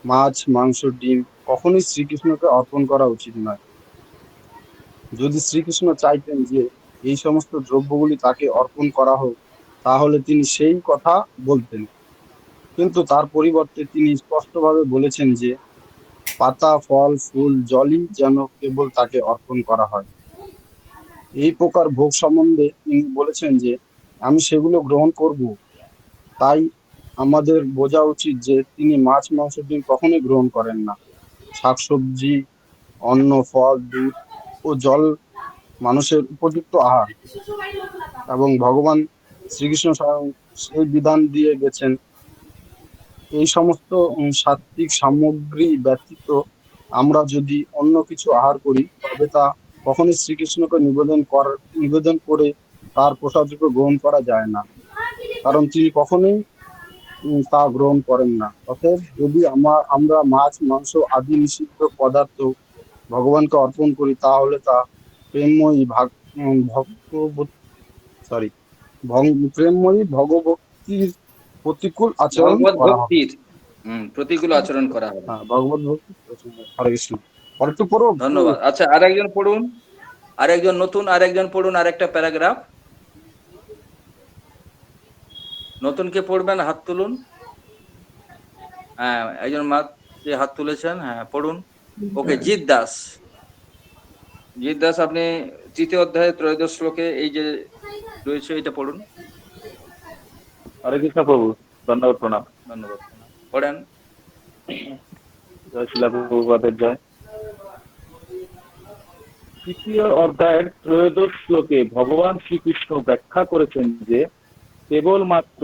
[SPEAKER 5] মাছ, মাংস, ডিম কখনোই শ্রীকৃষ্ণকে অর্পণ করা উচিত নয়। যদি শ্রীকৃষ্ণ চাইতেন যে এই সমস্ত দ্রব্যগুলি তাকে অর্পণ করা হোক, তাহলে তিনি সেই কথা বলতেন, কিন্তু তার পরিবর্তে তিনি স্পষ্টভাবে বলেছেন যে পাতা, ফল, ফুল, জলই যেন কেবল তাকে অর্পণ করা হয়। এই প্রকার ভোগ সম্বন্ধে তিনি বলেছেন যে আমি সেগুলো গ্রহণ করব। তাই আমাদের বোঝা উচিত যে তিনি মাছ, মাংস, ডিম কখনোই গ্রহণ করেন না। শাকসবজি, অন্ন, ফল, দুধ ও জল মানুষের উপযুক্ত আহার, এবং ভগবান শ্রীকৃষ্ণ স্বয়ং সেই বিধান দিয়ে গেছেন। এই সমস্ত সাত্বিক সামগ্রী ব্যতীত আমরা যদি অন্য কিছু আহার করি তবে তা কখনোই শ্রীকৃষ্ণকে নিবেদন করে তার প্রসাদরূপে গ্রহণ করা যায় না, কারণ তিনি কখনোই তা গ্রহণ করেন না। অতএব যদি আমরা মাছ, মাংস আদি নিষিদ্ধ পদার্থ ভগবানকে অর্পণ করি তাহলে তা প্রেমময়ী সরি প্রেমময়ী ভগবতীর প্রতিকূল আচরণ
[SPEAKER 1] ভগবত
[SPEAKER 5] করা হবে।
[SPEAKER 1] ভক্তির প্রতিকূল আচরণ করা হবে।
[SPEAKER 5] হ্যাঁ, ভগবত ভক্তি। হরে কৃষ্ণ। আর একটু পড়ো।
[SPEAKER 1] ধন্যবাদ। আচ্ছা, আরেকজন পড়ুন। আরেকজন পড়ুন আরেকটা প্যারাগ্রাফ। নতুন কে পড়বেন, হাত তুলুন। হ্যাঁ, একজন হাত তুলেছেন, হ্যাঁ পড়ুন। ওকে, জিৎ দাস। জিৎ দাস, আপনি তৃতীয় অধ্যায়ে ত্রয়োদশ শ্লোকে এই যে রয়েছে এটা পড়ুন।
[SPEAKER 6] হরে কৃষ্ণ প্রভু, ধন্যবাদ, প্রণাম।
[SPEAKER 1] ধন্যবাদ। পড়েন।
[SPEAKER 6] জয় শিলা প্রভুপাদের জয়। তৃতীয় অধ্যায়ের ত্রয়োদশ শ্লোকে ভগবান শ্রীকৃষ্ণ ব্যাখ্যা করেছেন যে কেবলমাত্র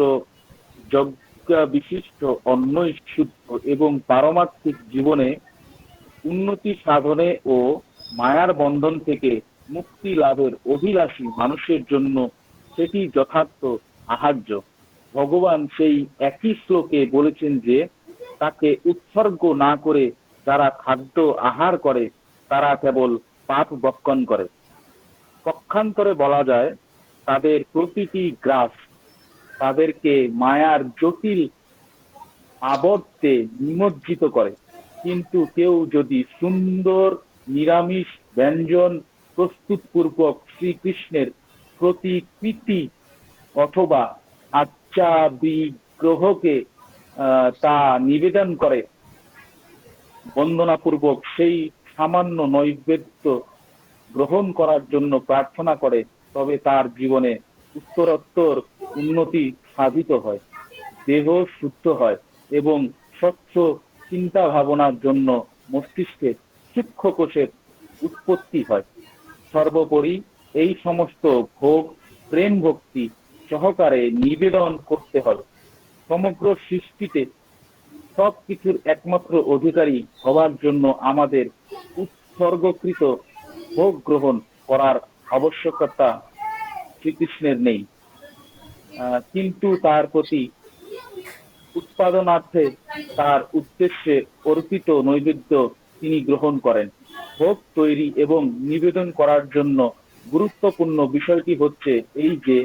[SPEAKER 6] যজ্ঞা বিশিষ্ট অন্নই শুদ্ধ এবং পারমার্থিক জীবনে উন্নতি সাধনে ও মায়ার বন্ধন থেকে মুক্তি লাভের অভিলাষী মানুষের জন্য সেটি যথার্থ আহার্য। ভগবান সেই একই শ্লোকে বলেছেন যে তাকে উৎসর্গ না করে যারা খাদ্য আহার করে তারা কেবল পাপ বক্ষণ করে। পক্ষান্তরে বলা যায় তাদের প্রতিটি গ্রাস তাদেরকে মায়ার জটিল আবর্তে নিমজ্জিত করে। কিন্তু কেউ যদি সুন্দর নিরামিষ ব্যঞ্জন প্রস্তুত পূর্বক শ্রীকৃষ্ণের প্রতি প্রীতি অথবা ইচ্ছা বিগ্রহকে তা নিবেদন করে, বন্দনাপূর্বক সেই সামান্য নৈবেদ্য গ্রহণ করার জন্য প্রার্থনা করে, তবে তার জীবনে উত্তরোত্তর উন্নতি সাধিত হয়, দেহ শুদ্ধ হয় এবং স্বচ্ছ চিন্তা ভাবনার জন্য মস্তিষ্কে সূক্ষ্ম কোষের উৎপত্তি হয়। সর্বোপরি এই সমস্ত ভোগ প্রেম ভক্তি সহকারে নিবেদন করতে হবে। সমগ্র সৃষ্টিতে সবকিছুর একমাত্র অধিকারী হওয়ার জন্য আমাদের উৎসর্গকৃত ভোগ গ্রহণ করার আবশ্যকতা শ্রীকৃষ্ণের নেই, কিন্তু তার প্রতি উৎপাদনার্থে তার উদ্দেশ্যে অর্পিত নৈবেদ্য তিনি গ্রহণ করেন। ভোগ তৈরি এবং নিবেদন করার জন্য গুরুত্বপূর্ণ বিষয়টি হচ্ছে এই যে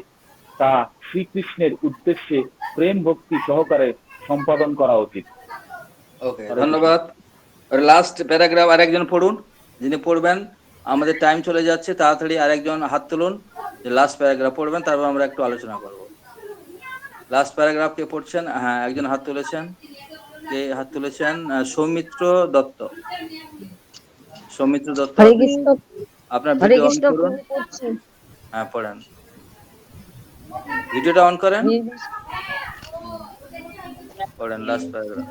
[SPEAKER 6] তা শ্রীকৃষ্ণের উদ্দেশ্যে প্রেম ভক্তি সহকারে সম্পাদন করা উচিত।
[SPEAKER 1] ওকে, ধন্যবাদ। লাস্ট প্যারাগ্রাফ আরেকজন পড়ুন, যিনি পড়বেন। আমাদের টাইম চলে যাচ্ছে, তাড়াতাড়ি আরেকজন হাত তুলুন যে লাস্ট প্যারাগ্রাফ পড়বেন, তারপর আমরা একটু আলোচনা করব। লাস্ট প্যারাগ্রাফ কে পড়ছেন? হ্যাঁ, একজন হাত তুলেছেন। কে হাত তুলেছেন? সৌমিত্র দত্ত। সৌমিত্র দত্ত,
[SPEAKER 7] হরে
[SPEAKER 1] আপনি
[SPEAKER 7] কৃষ্ণ।
[SPEAKER 1] আপনার
[SPEAKER 7] হরে
[SPEAKER 1] ভিডিও অন
[SPEAKER 7] কৃষ্ণ,
[SPEAKER 1] করুন।
[SPEAKER 7] প্রভু করছি।
[SPEAKER 1] হ্যাঁ, পড়েন, ভিডিওটা অন করেন, পড়েন লাস্ট প্যারাগ্রাফ।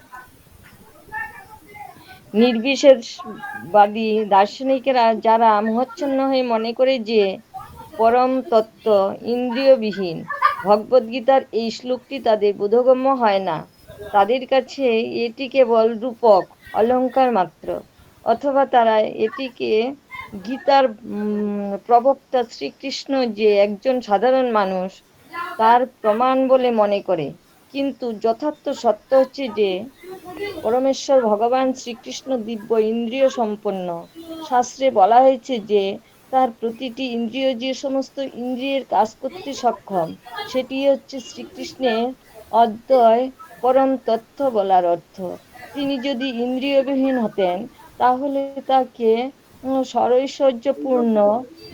[SPEAKER 7] নির্বিশেষবাদী দার্শনিকেরা যারা মোহাচ্ছন্ন হয়ে মনে করে যে পরম তত্ত্ব ইন্দ্রিয়বিহীন, ভগবদ্গীতার এই শ্লোকটি তাদের বোধগম্য হয় না। তাদের কাছে এটি কেবল রূপক অলঙ্কার মাত্র, অথবা তারা এটিকে গীতার প্রবক্তা শ্রীকৃষ্ণ যে একজন সাধারণ মানুষ তার প্রমাণ বলে মনে করে। কিন্তু যথার্থ সত্য হচ্ছে যে পরমেশ্বর ভগবান শ্রীকৃষ্ণ দিব্য ইন্দ্রিয় সম্পন্ন। শাস্ত্রে বলা হয়েছে যে তার প্রতিটি ইন্দ্রিয় যে সমস্ত ইন্দ্রিয়ের কাজ করতে সক্ষম, সেটি হচ্ছে শ্রীকৃষ্ণের অদ্বয় পরম তথ্য বলার অর্থ। তিনি যদি ইন্দ্রিয়বিহীন হতেন তাহলে তাকে সরৈশ্বর্যপূর্ণ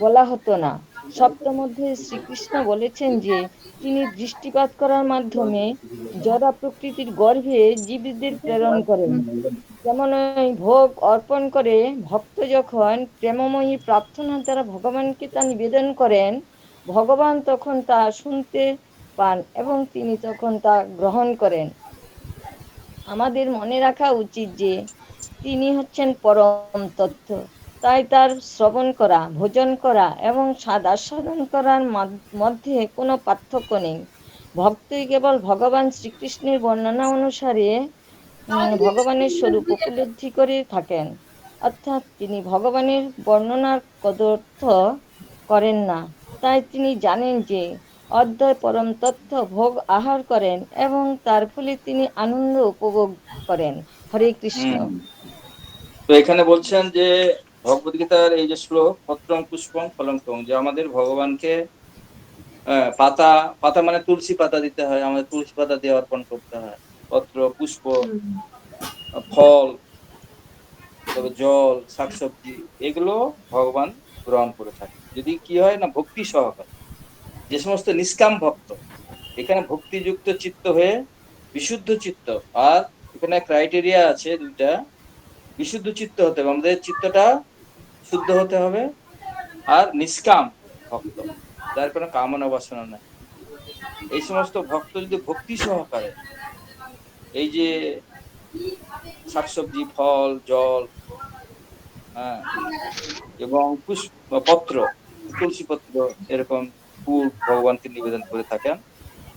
[SPEAKER 7] বলা হতো না। সপ্তমধ্যে শ্রীকৃষ্ণ বলেছেন যে তিনি দৃষ্টিপাত করার মাধ্যমে জড়া প্রকৃতির গর্ভে জীবদের প্রেরণ করেন। যেমন ওই ভোগ অর্পণ করে ভক্ত যখন প্রেমময়ী প্রার্থনার দ্বারা ভগবানকে তা নিবেদন করেন, ভগবান তখন তা শুনতে পান এবং তিনি তখন তা গ্রহণ করেন। আমাদের মনে রাখা উচিত যে তিনি হচ্ছেন পরম তত্ত্ব, তাই তার শ্রবণ করা, ভোজন করা এবং স্বাদ আস্বাদন করার মধ্যে কোনো পার্থক্য নেই। ভক্তই কেবল ভগবান শ্রীকৃষ্ণের বর্ণনা অনুসারে ভগবানের স্বরূপ উপলব্ধি করে থাকেন, অর্থাৎ তিনি ভগবানের বর্ণনার কদর্থ করেন না। তাই তিনি জানেন যে অদ্বয় পরম তত্ত্ব ভোগ আহার করেন এবং তার ফলে তিনি আনন্দ উপভোগ করেন। হরে কৃষ্ণ।
[SPEAKER 1] তো এখানে বলছেন যে ভগবদ্গীতার এই যে শ্লোক পত্রং পুষ্পং ফলং টং, যে আমাদের ভগবানকে পাতা, পাতা মানে তুলসী পাতা দিতে হয়, আমাদের তুলসী পাতা দিয়ে অর্পণ করতে হয়। পত্র, পুষ্প, ফল, তবে জল, শাকসবজি, এগুলো ভগবান গ্রহণ করে থাকে। যদি কি হয় না, ভক্তি সহকারে, যে সমস্ত নিষ্কাম ভক্ত, এখানে ভক্তিযুক্ত চিত্ত হয়ে বিশুদ্ধ চিত্ত, আর এখানে ক্রাইটেরিয়া আছে দুইটা, বিশুদ্ধ চিত্ত হতে হবে, আমাদের চিত্তটা শুদ্ধ হতে হবে, আর নিষ্কাম ভক্ত, যার কোনো কামনা বাসনা নাই। এই সমস্ত ভক্ত যদি ভক্তি সহকারে এই যে শাকসবজি, ফল, জল, হ্যাঁ, এবং পত্র, তুলসী পত্র, এরকম ফুল ভগবানকে নিবেদন করে থাকেন,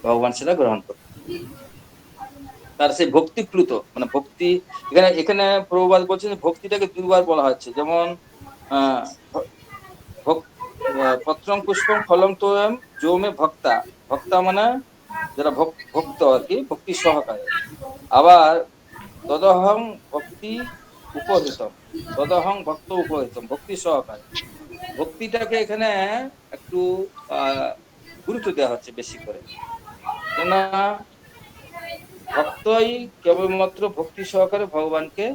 [SPEAKER 1] ভগবান সেটা গ্রহণ করে। তার সেই ভক্তিপ্লুত মানে ভক্তি, এখানে এখানে প্রভুপাদ বলছেন ভক্তিটাকে দুবার বলা হচ্ছে। যেমন পত্রং পুষ্পং ফলং তোয়ম যৌমে ভক্তা, ভক্তা মানে যারা ভক্ত আর কি, ভক্তি সহকারে। আবার তদহং ভক্তি উপহিতম, তদহং ভক্ত উপহিতম, ভক্তি সহকারে। ভক্তিটাকে এখানে একটু গুরুত্ব দেওয়া হচ্ছে বেশি করে, কেননা ভক্তই কেবলমাত্র ভক্তি সহকারে ভগবানকে,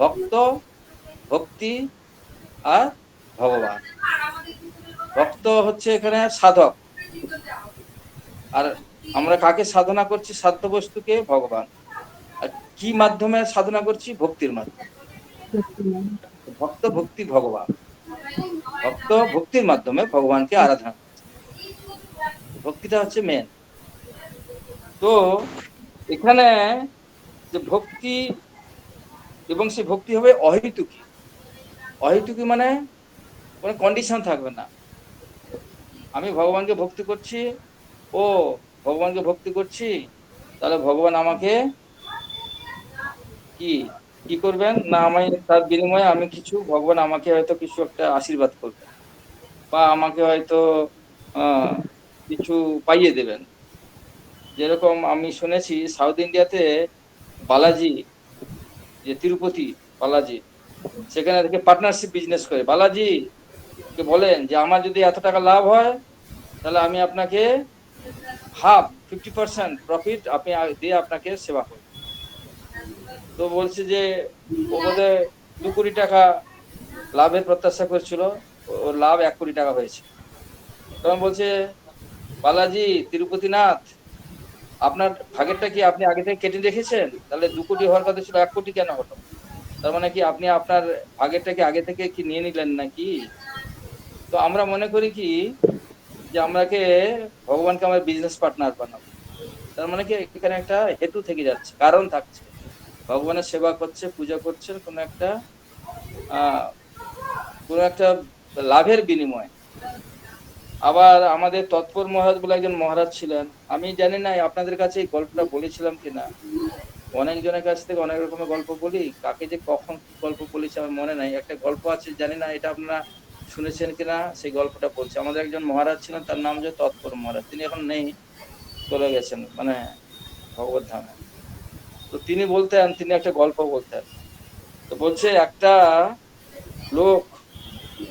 [SPEAKER 1] ভক্ত, ভক্তি আর ভগবান। ভক্ত হচ্ছে এখানে সাধক, আর আমরা কাকে সাধনা করছি? সাধ্য বস্তুকে, ভগবান। আর কি মাধ্যমে সাধনা করছি? ভক্তির মাধ্যমে। ভক্ত ভক্তি ভগবান, ভক্ত ভক্তির মাধ্যমে ভগবানকে আরাধনা করছে। ভক্তিটা হচ্ছে মেন। তো এখানে যে ভক্তি, এবং সেই ভক্তি হবে অহেতুকী। অহেতুকী মানে কোনো কন্ডিশন থাকবে না। আমি ভগবানকে ভক্তি করছি, ও ভগবানকে ভক্তি করছি, তাহলে ভগবান আমাকে কি কি করবেন না, আমি তার বিনিময়ে আমি কিছু, ভগবান আমাকে হয়তো কিছু একটা আশীর্বাদ করবেন, বা আমাকে হয়তো আহ কিছু পাইয়ে দেবেন। যেরকম আমি শুনেছি সাউথ ইন্ডিয়াতে বালাজি, যে তিরুপতি বালাজি, সেখানে থেকে পার্টনারশিপ বিজনেস করে। বালাজি কে বলেন যে আমার যদি এত টাকা লাভ হয়, তাহলে আমি আপনাকে 50% প্রফিট আপনি দিয়ে আপনাকে সেবা করব। তো বলছে যে ও বোধহয় 2 কোটি টাকা লাভের প্রত্যাশা করছিল, ওর লাভ 1 কোটি টাকা হয়েছে। তখন বলছে বালাজি, তিরুপতিনাথ, আপনার ভাগেরটা কি আপনি আগে থেকে কেটে রেখেছেন? তাহলে 2 কোটি হওয়ার কথা ছিল, 1 কোটি কেন হলো? তার মানে কি আপনি আপনার ভাগেরটা কি আগে থেকে কি নিয়ে নিলেন নাকি? তো আমরা মনে করি কি যে আমরাকে ভগবানকে আমার বিজনেস পার্টনার বানাবো। তার মানে কি এখানে একটা হেতু থেকে যাচ্ছে, কারণ থাকছে। ভগবানের সেবা করছে, পূজা করছে আহ কোনো একটা লাভের বিনিময়। আবার আমাদের তৎপর মহারাজ বলে একজন মহারাজ ছিলেন, আমি জানি না আপনাদের কাছে এই গল্পটা বলেছিলাম কিনা। অনেকজনের কাছ থেকে অনেক রকমের গল্প বলি, কাকে যে কখন কি গল্প বলেছি আমার মনে নাই। একটা গল্প আছে, জানি না এটা আপনারা শুনেছেন কিনা, সেই গল্পটা বলছি। আমাদের একজন মহারাজ ছিলেন, তার নাম হচ্ছে তৎপর মহারাজ। তিনি এখন নেই, চলে গেছেন মানে ভগবত ধামে। তো তিনি বলতেন, তিনি একটা গল্প বলতেন। তো বলছে একটা লোক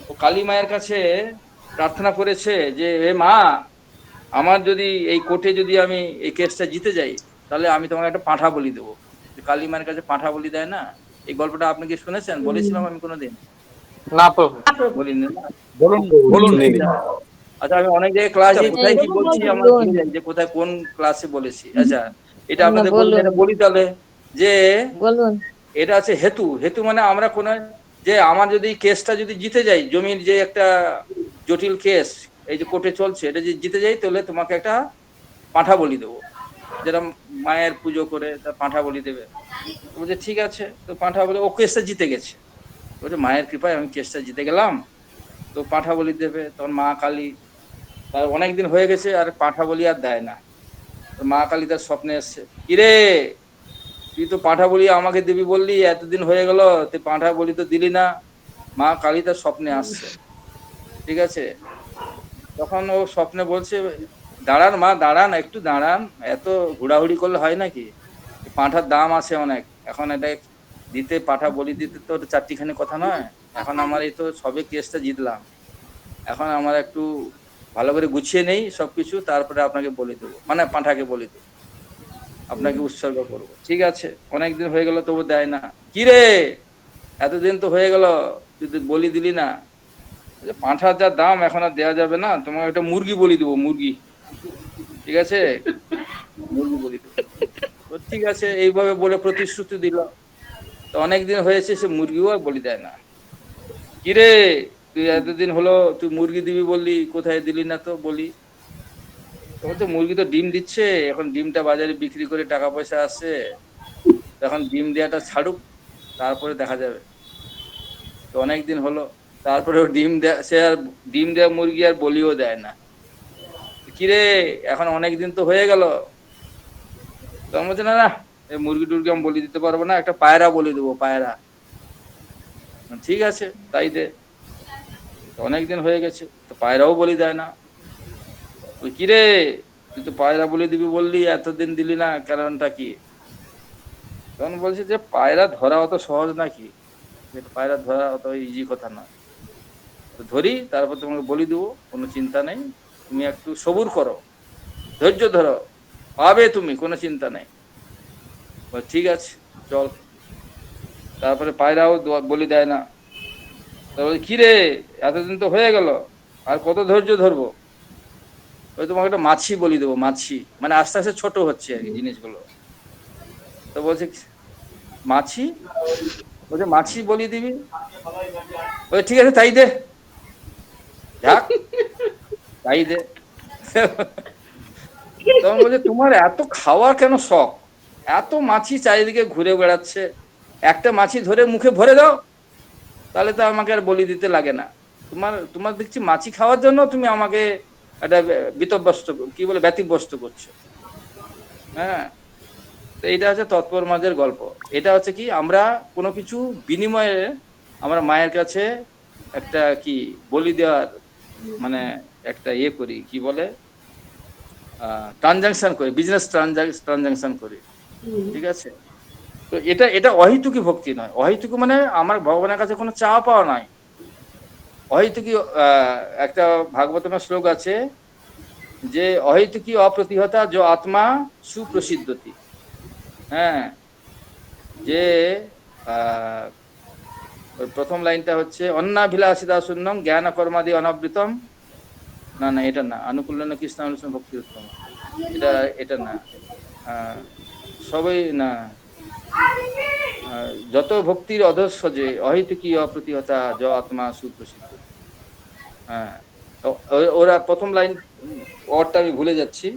[SPEAKER 1] ও কালী মায়ের কাছে প্রার্থনা করেছে যে হে মা, আমার যদি এই কোর্টে যদি আমি এই কেসটা জিতে যাই, তাহলে আমি তোমাকে একটা পাঁঠা বলি দেবো। কালী মায়ের কাছে পাঁঠা বলি দেয় না, এই গল্পটা আপনি কি শুনেছেন? বলেছিলাম আমি কোনোদিন?
[SPEAKER 2] না প্রভু।
[SPEAKER 1] বলিনি না?
[SPEAKER 5] বলুন
[SPEAKER 2] বলুন।
[SPEAKER 1] আচ্ছা, আমি অনেক জায়গায় ক্লাসে কোথায় কি বলছি আমার
[SPEAKER 7] বলুন।
[SPEAKER 1] ভুলে যাই যে কোথায় কোন ক্লাসে বলেছি। আচ্ছা, এটা
[SPEAKER 7] না,
[SPEAKER 1] আপনাদের
[SPEAKER 7] বলুন।
[SPEAKER 1] বলি তাহলে যে
[SPEAKER 7] বলুন।
[SPEAKER 1] এটা আছে হেতু। হেতু মানে আমরা কোন, যে আমার যদি কেসটা যদি জিতে যাই, জমির যে একটা জটিল কেস এই যে কোর্টে চলছে, এটা যদি জিতে যাই, তাহলে তোমাকে একটা পাঁঠা বলি দেবো। যেটা মায়ের পুজো করে তার পাঁঠা বলি দেবে। বলছে ঠিক আছে। তো পাঁঠা বলি, ও কেসটা জিতে গেছে। বলছে মায়ের কৃপায় আমি কেসটা জিতে গেলাম, তো পাঁঠা বলি দেবে। তখন মা কালী, তার অনেকদিন হয়ে গেছে আর পাঁঠা বলি আর দেয় না। তো মা কালী তার স্বপ্নে এসছে, কিরে তুই তো পাঁঠা বলি আমাকে দিবি বললি, এতদিন হয়ে গেল তুই পাঁঠা বলি তো দিলি না। মা কালী তার স্বপ্নে আসছে, ঠিক আছে। তখন ও স্বপ্নে বলছে, দাঁড়ান মা, দাঁড়ান, একটু দাঁড়ান, এত হুড়াহুড়ি করলে হয় নাকি? পাঁঠার দাম আছে অনেক, এখন এটা দিতে, পাঁঠা বলি দিতে তো 4টিখানি কথা নয়। এখন আমার এই তো সবে কেসটা জিতলাম, এখন আমার একটু ভালো করে গুছিয়ে নেই সবকিছু, তারপরে আপনাকে বলে দেবো, মানে পাঁঠাকে বলে দেবো, আপনাকে উৎসর্গ করবো। ঠিক আছে, অনেকদিন হয়ে গেল তবু দেয় না। কি রে, এতদিন তো হয়ে গেল তুই তো বলি দিলি না। পাঁঠার যা দাম এখন আর দেওয়া যাবে না, তোমাকে একটা মুরগি বলি দেবো, মুরগি, ঠিক আছে, মুরগি বলি দেবো। তো ঠিক আছে, এইভাবে বলে প্রতিশ্রুতি দিল। তো অনেকদিন হয়েছে, সে মুরগিও আর বলি দেয় না। কিরে তুই এতদিন হলো তুই মুরগি দিবি বললি, কোথায় দিলি না তো বলি? তখন তো মুরগি তো ডিম দিচ্ছে, এখন ডিমটা বাজারে বিক্রি করে টাকা পয়সা আসছে, এখন ডিম দেওয়াটা ছাড়ুক, তারপরে দেখা যাবে। তো অনেকদিন হলো, তারপরে ডিম দেয়া, সে আর ডিম দেওয়া মুরগি আর বলিও দেয় না। কিরে এখন অনেকদিন তো হয়ে গেল, তখন বলছে না না, এই মুরগি টুরগি আমি বলি দিতে পারবো না, একটা পায়রা বলি দেবো, পায়রা। ঠিক আছে তাই দে। অনেকদিন হয়ে গেছে, তো পায়রাও বলি দেয় না। ওই কিরে তুই তো পায়রা বলি দিবি বললি, এতদিন দিলি না, কারণটা কি? তখন বলছে যে পায়রা ধরা অত সহজ নাকি, পায়রা ধরা অত ইজি কথা নয়। তো ধরি, তারপর তোমাকে বলি দেবো, কোনো চিন্তা নেই, তুমি একটু সবুর করো, ধৈর্য ধরো, পাবে তুমি, কোনো চিন্তা নেই। ঠিক আছে চল। তারপরে পায়রাও বলি দেয় না। তারপরে কিরে এতদিন তো হয়ে গেল, আর কত ধৈর্য ধরবো? ওই তোমাকে একটা মাছি বলি দেবো, মাছি, মানে আস্তে আস্তে ছোট হচ্ছে আর কি জিনিসগুলো। তো বলছে মাছি, বলছে মাছি বলি দিবি, ওই ঠিক আছে তাই দে, যাক তাই দে। তখন বলছে তোমার এত খাওয়ার কেন শখ, এত মাছি চারিদিকে ঘুরে বেড়াচ্ছে, একটা মাছি ধরে মুখে ভরে দাও, তাহলে তো আমাকে আর বলি দিতে লাগে না। তোমার তোমার দেখছি মাছি খাওয়ার জন্য তুমি আমাকে একটা বিতব্যস্ত, কি বলে, ব্যতিব্যস্ত করছো। হ্যাঁ, তো এইটা হচ্ছে তৎপর মাঝের গল্প। এটা হচ্ছে কি, আমরা কোনো কিছু বিনিময়ে আমরা মায়ের কাছে একটা কি বলি দেওয়ার, মানে একটা ইয়ে করি, কি বলে, ট্রানজাকশন করি, বিজনেস ট্রানজাকশন করি, ঠিক আছে। তো এটা এটা অহেতুকি ভক্তি নয়। অহেতুকি মানে আমার ভগবানের কাছে কোনো চাওয়া পাওয়া নাই। অহেতুকি একটা ভাগবতমের শ্লোক আছে যে অহেতুকি অপ্রতিহতা যো আত্মা সুপ্রসিদ্ধতি। হ্যাঁ, যে ওই প্রথম লাইনটা হচ্ছে অন্নাভিলাষিতা শূন্যম জ্ঞান কর্মাদি অনাবৃতম, না না এটা না, আনুকূল্য কৃষ্ণ অনুষ্ঠ ভক্তি উত্তম, এটা এটা না, সবই না, যত ভক্তির অধস্য যে অহেতুকি অপ্রতিহতা য আত্মা সুপ্রসিদ্ধ। হ্যাঁ, ওরা প্রথম লাইন ওয়ার্ডটা আমি ভুলে যাচ্ছি,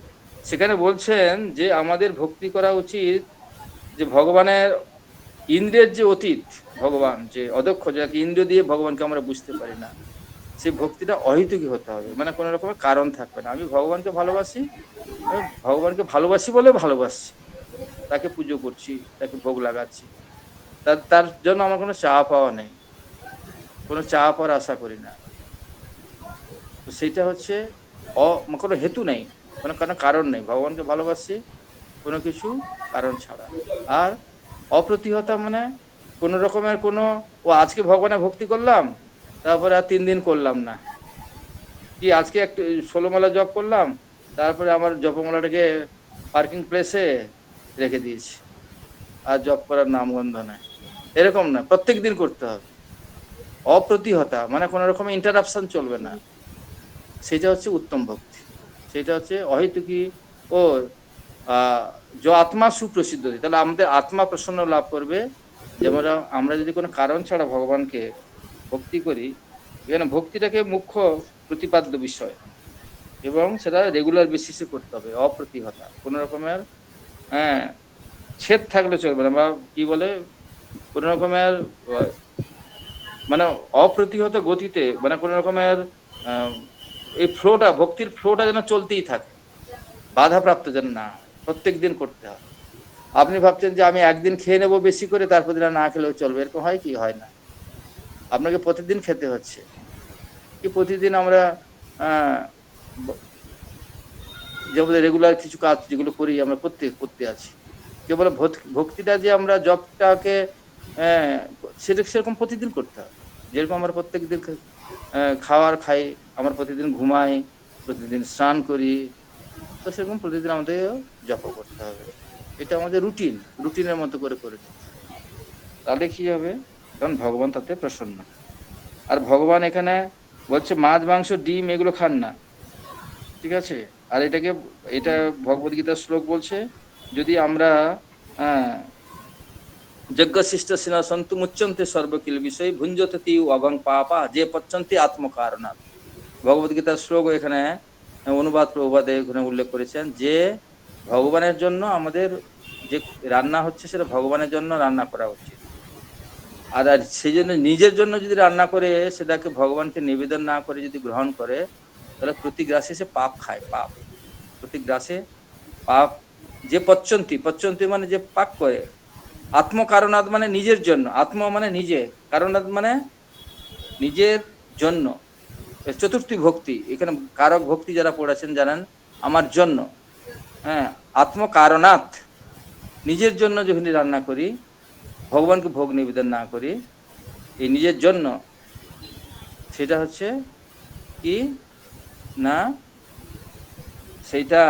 [SPEAKER 1] সেখানে বলছেন যে আমাদের ভক্তি করা উচিত যে ভগবানের ইন্দ্রিয়ের যে অতীত, ভগবান যে অদক্ষ, যাকে ইন্দ্রিয় দিয়ে ভগবানকে আমরা বুঝতে পারি না, সেই ভক্তিটা অহেতুকি হতে হবে, মানে কোনো রকমের কারণ থাকবে না। আমি ভগবানকে ভালোবাসি, আমি ভগবানকে ভালোবাসি বলে ভালোবাসছি, তাকে পুজো করছি, তাকে ভোগ লাগাচ্ছি, তার জন্য আমার কোনো চাওয়া পাওয়া নেই, কোনো চাওয়া পাওয়ার আশা করি না। তো সেইটা হচ্ছে কোনো হেতু নেই, কোনো কোনো কারণ নেই, ভগবানকে ভালোবাসি কোনো কিছু কারণ ছাড়া। আর অপ্রতিহতা মানে কোন রকমের কোনো, ও আজকে ভগবানের ভক্তি করলাম, তারপরে আর 3 দিন করলাম না, কি আজকে একটু 16 মালা জপ করলাম, তারপরে আমার জপমালাটাকে পার্কিং প্লেসে রেখে দিয়েছি, আর জপ করার নামগন্ধ নাই, এরকম না, প্রত্যেক দিন করতে হবে। অপ্রতিহতা মানে কোন রকমের ইন্টারাপশন চলবে না, সেটা হচ্ছে উত্তম ভক্তি, সেটা হচ্ছে অহেতুকি ও যে আত্মা সুপ্রসিদ্ধ, তাহলে আমাদের আত্মা প্রসন্ন লাভ করবে। যেমন আমরা যদি কোনো কারণ ছাড়া ভগবানকে ভক্তি করি, এখানে ভক্তিটাকে মুখ্য প্রতিপাদ্য বিষয়, এবং সেটা রেগুলার বেসিসে করতে হবে, অপ্রতিহতা, কোন রকমের ছেদ থাকলে চলবে না, বা কি বলে, কোন রকমের মানে অপ্রতিহত গতিতে, মানে কোন রকমের এই ফ্লোটা, ভক্তির ফ্লোটা যেন চলতেই থাকে, বাধাপ্রাপ্ত যেন না, প্রত্যেক দিন করতে হবে। আপনি ভাবছেন যে আমি একদিন খেয়ে নেবো বেশি করে, তারপর দিন না খেলেও চলবে, এরকম হয় কি? হয় না, আপনাকে প্রতিদিন খেতে হচ্ছে। কি প্রতিদিন আমরা যেমন রেগুলার কিছু কাজ যেগুলো করি আমরা করতে আছি, কেবল ভক্তিটা যে আমরা জবটাকে সেটা সেরকম প্রতিদিন করতে হবে। যেরকম আমরা প্রত্যেকদিন খাবার খাই, আমরা প্রতিদিন ঘুমাই, প্রতিদিন স্নান করি, তো সেরকম প্রতিদিন আমাদের জপ করতে হবে। এটা আমাদের রুটিনের মতো করে নিতে হবে। তাহলে কি হবে? কারণ ভগবান তাতে প্রসন্ন। আর ভগবান এখানে বলছে মাছ, মাংস, ডিম এগুলো খান না, ঠিক আছে। আর এটা ভগবদ গীতার শ্লোক বলছে, যদি আমরা যজ্ঞ শিষ্ট সিনা সন্তু মুচ্চন্তে সর্বকিল বিষয় ভুঞ্জতি অভং পাপা যে পচ্ছন্তি আত্মকারণা। ভগবদ গীতার শ্লোক এখানে অনুবাদ প্রবাদে এখানে উল্লেখ করেছেন যে ভগবানের জন্য আমাদের যে রান্না হচ্ছে সেটা ভগবানের জন্য রান্না করা উচিত। আর সেই জন্য নিজের জন্য যদি রান্না করে সেটাকে ভগবানকে নিবেদন না করে যদি গ্রহণ করে, তাহলে প্রতিগ্রাসে সে পাপ খায়, পাপ, প্রতিগ্রাসে পাপ। যে পচ্ছন্তি মানে যে পাপ করে, আত্মকারণাৎ মানে নিজের জন্য, আত্ম মানে নিজে, কারণাৎ মানে নিজের জন্য। চতুর্থী ভক্তি, এখানে কারক ভক্তি যারা পড়েছেন জানেন, আমার জন্য, আত্মকারণাৎ, নিজের জন্য যখন রান্না করি, ভগবানকে ভোগ নিবেদন না করি, এই নিজের জন্য, সেটা হচ্ছে কি না, সেইটা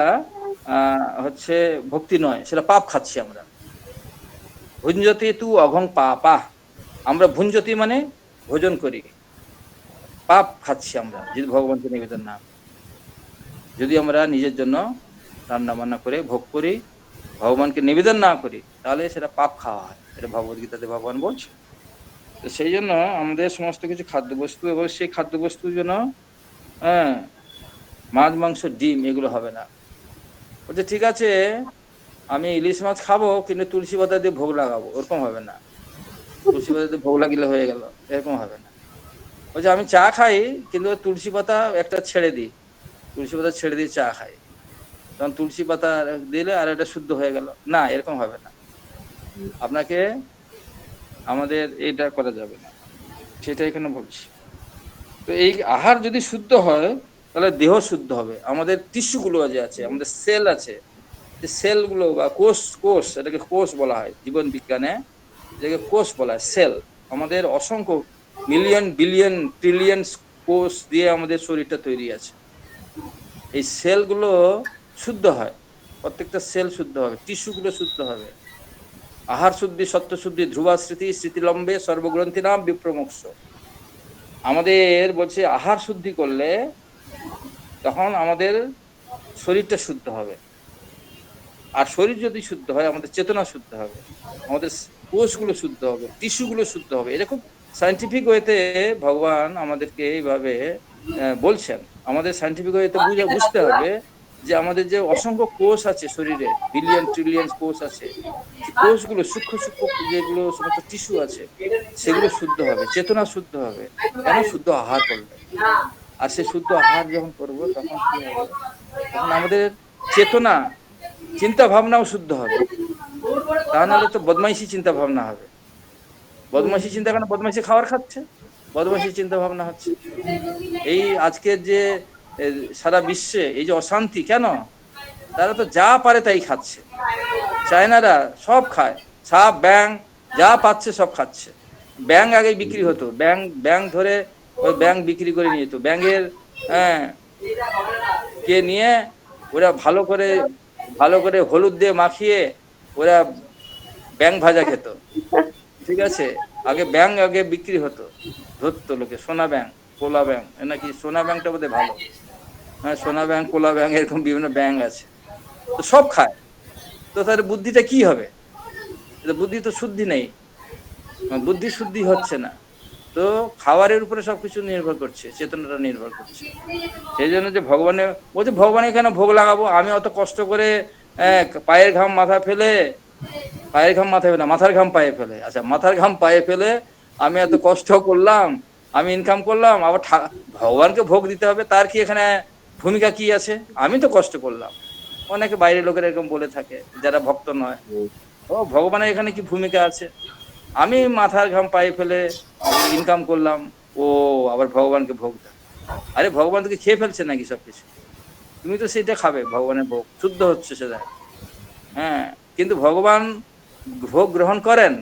[SPEAKER 1] হচ্ছে ভক্তি নয়, সেটা পাপ খাচ্ছি আমরা। ভুঞ্জতি তু অভং পাপা, আমরা ভুঞ্জতি মানে ভোজন করি, পাপ খাচ্ছি আমরা যদি ভগবানকে নিবেদন না। যদি আমরা নিজের জন্য রান্না বান্না করে ভোগ করি, ভগবানকে নিবেদন না করি, তাহলে সেটা পাপ খাওয়া হয়, এটা ভগবদ্গীতাতে ভগবান বলছে। তো সেই জন্য আমাদের সমস্ত কিছু খাদ্যবস্তু, এবং সেই খাদ্যবস্তু যেন হ্যাঁ মাছ, মাংস, ডিম এগুলো হবে না। বলছে ঠিক আছে আমি ইলিশ মাছ খাবো কিন্তু তুলসী পাতা দিয়ে ভোগ লাগাবো, ওরকম হবে না। তুলসী পাতা দিয়ে ভোগ লাগিলে হয়ে গেল, এরকম হবে না। বলছে আমি চা খাই কিন্তু তুলসী পাতা একটা ছেড়ে দিই, তুলসী পাতা ছেড়ে দিয়ে চা খাই, তখন তুলসী পাতা দিলে আর এটা শুদ্ধ হয়ে গেল না, এরকম হবে না। আপনাকে আমাদের এটা করা যাবে না, সেটা এখানে বলছি। তো এই আহার যদি শুদ্ধ হয় তাহলে দেহ শুদ্ধ হবে। আমাদের টিস্যুগুলো যে আছে, আমাদের সেল আছে, যে সেলগুলো বা কোষ এটাকে কোষ বলা হয় জীবন বিজ্ঞানে, যেটাকে কোষ বলা হয় সেল। আমাদের অসংখ্য মিলিয়ন বিলিয়ন ট্রিলিয়ন কোষ দিয়ে আমাদের শরীরটা তৈরি আছে। এই সেলগুলো শুদ্ধ হয়, প্রত্যেকটা সেল শুদ্ধ হবে, টিস্যুগুলো শুদ্ধ হবে। আহার শুদ্ধি, সত্য শুদ্ধি, ধ্রুবা স্মৃতি, স্মৃতিলম্বে সর্বগ্রন্থি নাম বিপ্রমোক্ষ। আমাদের বলছে আহার শুদ্ধি করলে তখন আমাদের শরীরটা শুদ্ধ হবে, আর শরীর যদি শুদ্ধ হয় আমাদের চেতনা শুদ্ধ হবে, আমাদের কোষগুলো শুদ্ধ হবে, টিস্যুগুলো শুদ্ধ হবে। এটা খুব সায়েন্টিফিক ওয়েতে ভগবান আমাদেরকে এইভাবে বলছেন। আমাদের সায়েন্টিফিক ওয়েতে বুঝতে হবে যে আমাদের যে অসংখ্য কোষ আছে শরীরে, বিলিয়ন ট্রিলিয়ন কোষ আছে, কোষগুলো সূক্ষ্ম সূক্ষ্ম যেগুলো সমস্ত টিস্যু আছে সেগুলো শুদ্ধ হবে, চেতনা শুদ্ধ হবে, কেন? শুদ্ধ আহার করলে। আর সে শুদ্ধ আহার যখন করবো তখন কি হবে? তখন আমাদের চেতনা, চিন্তা ভাবনাও শুদ্ধ হবে। তা নাহলে তো বদমাইশি চিন্তা ভাবনা হবে। বদমাইশি চিন্তা, কেন? বদমাইশি খাবার খাচ্ছে, বদমাইশি চিন্তা ভাবনা হচ্ছে। এই আজকের যে সারা বিশ্বে এই যে অশান্তি, কেন? তারা তো যা পারে তাই খাচ্ছে। চায়নারা সব খায়, সাপ, ব্যাং, যা পাচ্ছে সব খাচ্ছে। ব্যাং আগে বিক্রি হতো, ব্যাং ধরে ওই ব্যাং বিক্রি করে নিয়ে যেত। ব্যাঙের কে নিয়ে ওরা ভালো করে হলুদ দিয়ে মাখিয়ে ওরা ব্যাং ভাজা খেত, ঠিক আছে? আগে বিক্রি হতো, ধরতো লোকে, সোনা ব্যাং, কোলা ব্যাং, নাকি সোনা ব্যাংটা বোধহয় ভালো, হ্যাঁ সোনা ব্যাং, কোলা ব্যাং, এরকম বিভিন্ন ব্যাং আছে। তো সব খায়, তো তার বুদ্ধিটা কি হবে? বুদ্ধি তো শুদ্ধি নেই, বুদ্ধি শুদ্ধি হচ্ছে না। তো খাবারের উপরে সবকিছু নির্ভর করছে, চেতনাটা নির্ভর করছে। সেই জন্য যে ভগবানের বলছে, ভগবান এখানে ভোগ লাগাবো, আমি অত কষ্ট করে পায়ের ঘাম মাথায় ফেলে, মাথার ঘাম পায়ে ফেলে, আচ্ছা মাথার ঘাম পায়ে ফেলে আমি এত কষ্ট করলাম, আমি ইনকাম করলাম, আবার ভগবানকে ভোগ দিতে হবে, তার কি এখানে ভূমিকা কি আছে? আমি তো কষ্ট করলাম। অনেকে বাইরের লোকেরা এরকম বলে থাকে যারা ভক্ত নয়, ও ভগবানের এখানে কি ভূমিকা আছে? আমি মাথার ঘাম পায়ে ফেলে ইনকাম করলাম, ও আবার ভগবানকে ভোগ দেয়। আরে ভগবান তোকে খেয়ে ফেলছে নাকি সবকিছু? তুমি তো সেটা খাবে, ভগবানের ভোগ শুদ্ধ হচ্ছে সেটা। হ্যাঁ, কিন্তু ভগবান ভোগ গ্রহণ করেন,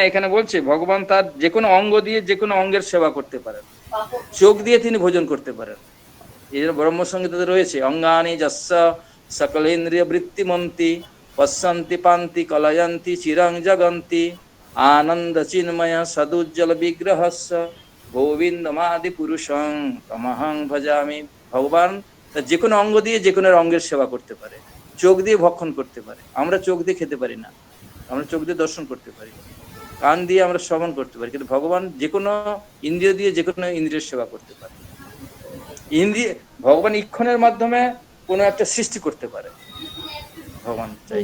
[SPEAKER 1] এখানে বলছে ভগবান তার যে কোনো অঙ্গ দিয়ে যে কোনো অঙ্গের সেবা করতে পারেন। চোখ দিয়ে তিনি ভোজন করতে পারেন। এই জন্য ব্রহ্মসংগীতে রয়েছে, অঙ্গানি যস্য সকলেন্দ্রিয় বৃত্তিমন্তি পশ্যন্তি পান্তি কলয়ন্তি চিরং জগন্তি আনন্দ চিন্ময় সদুজ্জ্বল বিগ্রহস্য গোবিন্দমাদি পুরুষং তমহং ভজামি। ভগবান তার যে কোনো অঙ্গ দিয়ে যে কোনো অঙ্গের সেবা করতে পারে, চোখ দিয়ে ভক্ষণ করতে পারে। আমরা চোখ দিয়ে খেতে পারি না, আমরা চোখ দিয়ে দর্শন করতে পারি, কান দিয়ে আমরা শ্রবণ করতে পারি, কিন্তু ভগবান যে কোনো ইন্দ্রিয় দিয়ে যে কোনো ইন্দ্রিয়ের সেবা করতে পারে। ভগবান ইক্ষণের মাধ্যমে কোনো একটা সৃষ্টি করতে পারে, ভগবান চাই।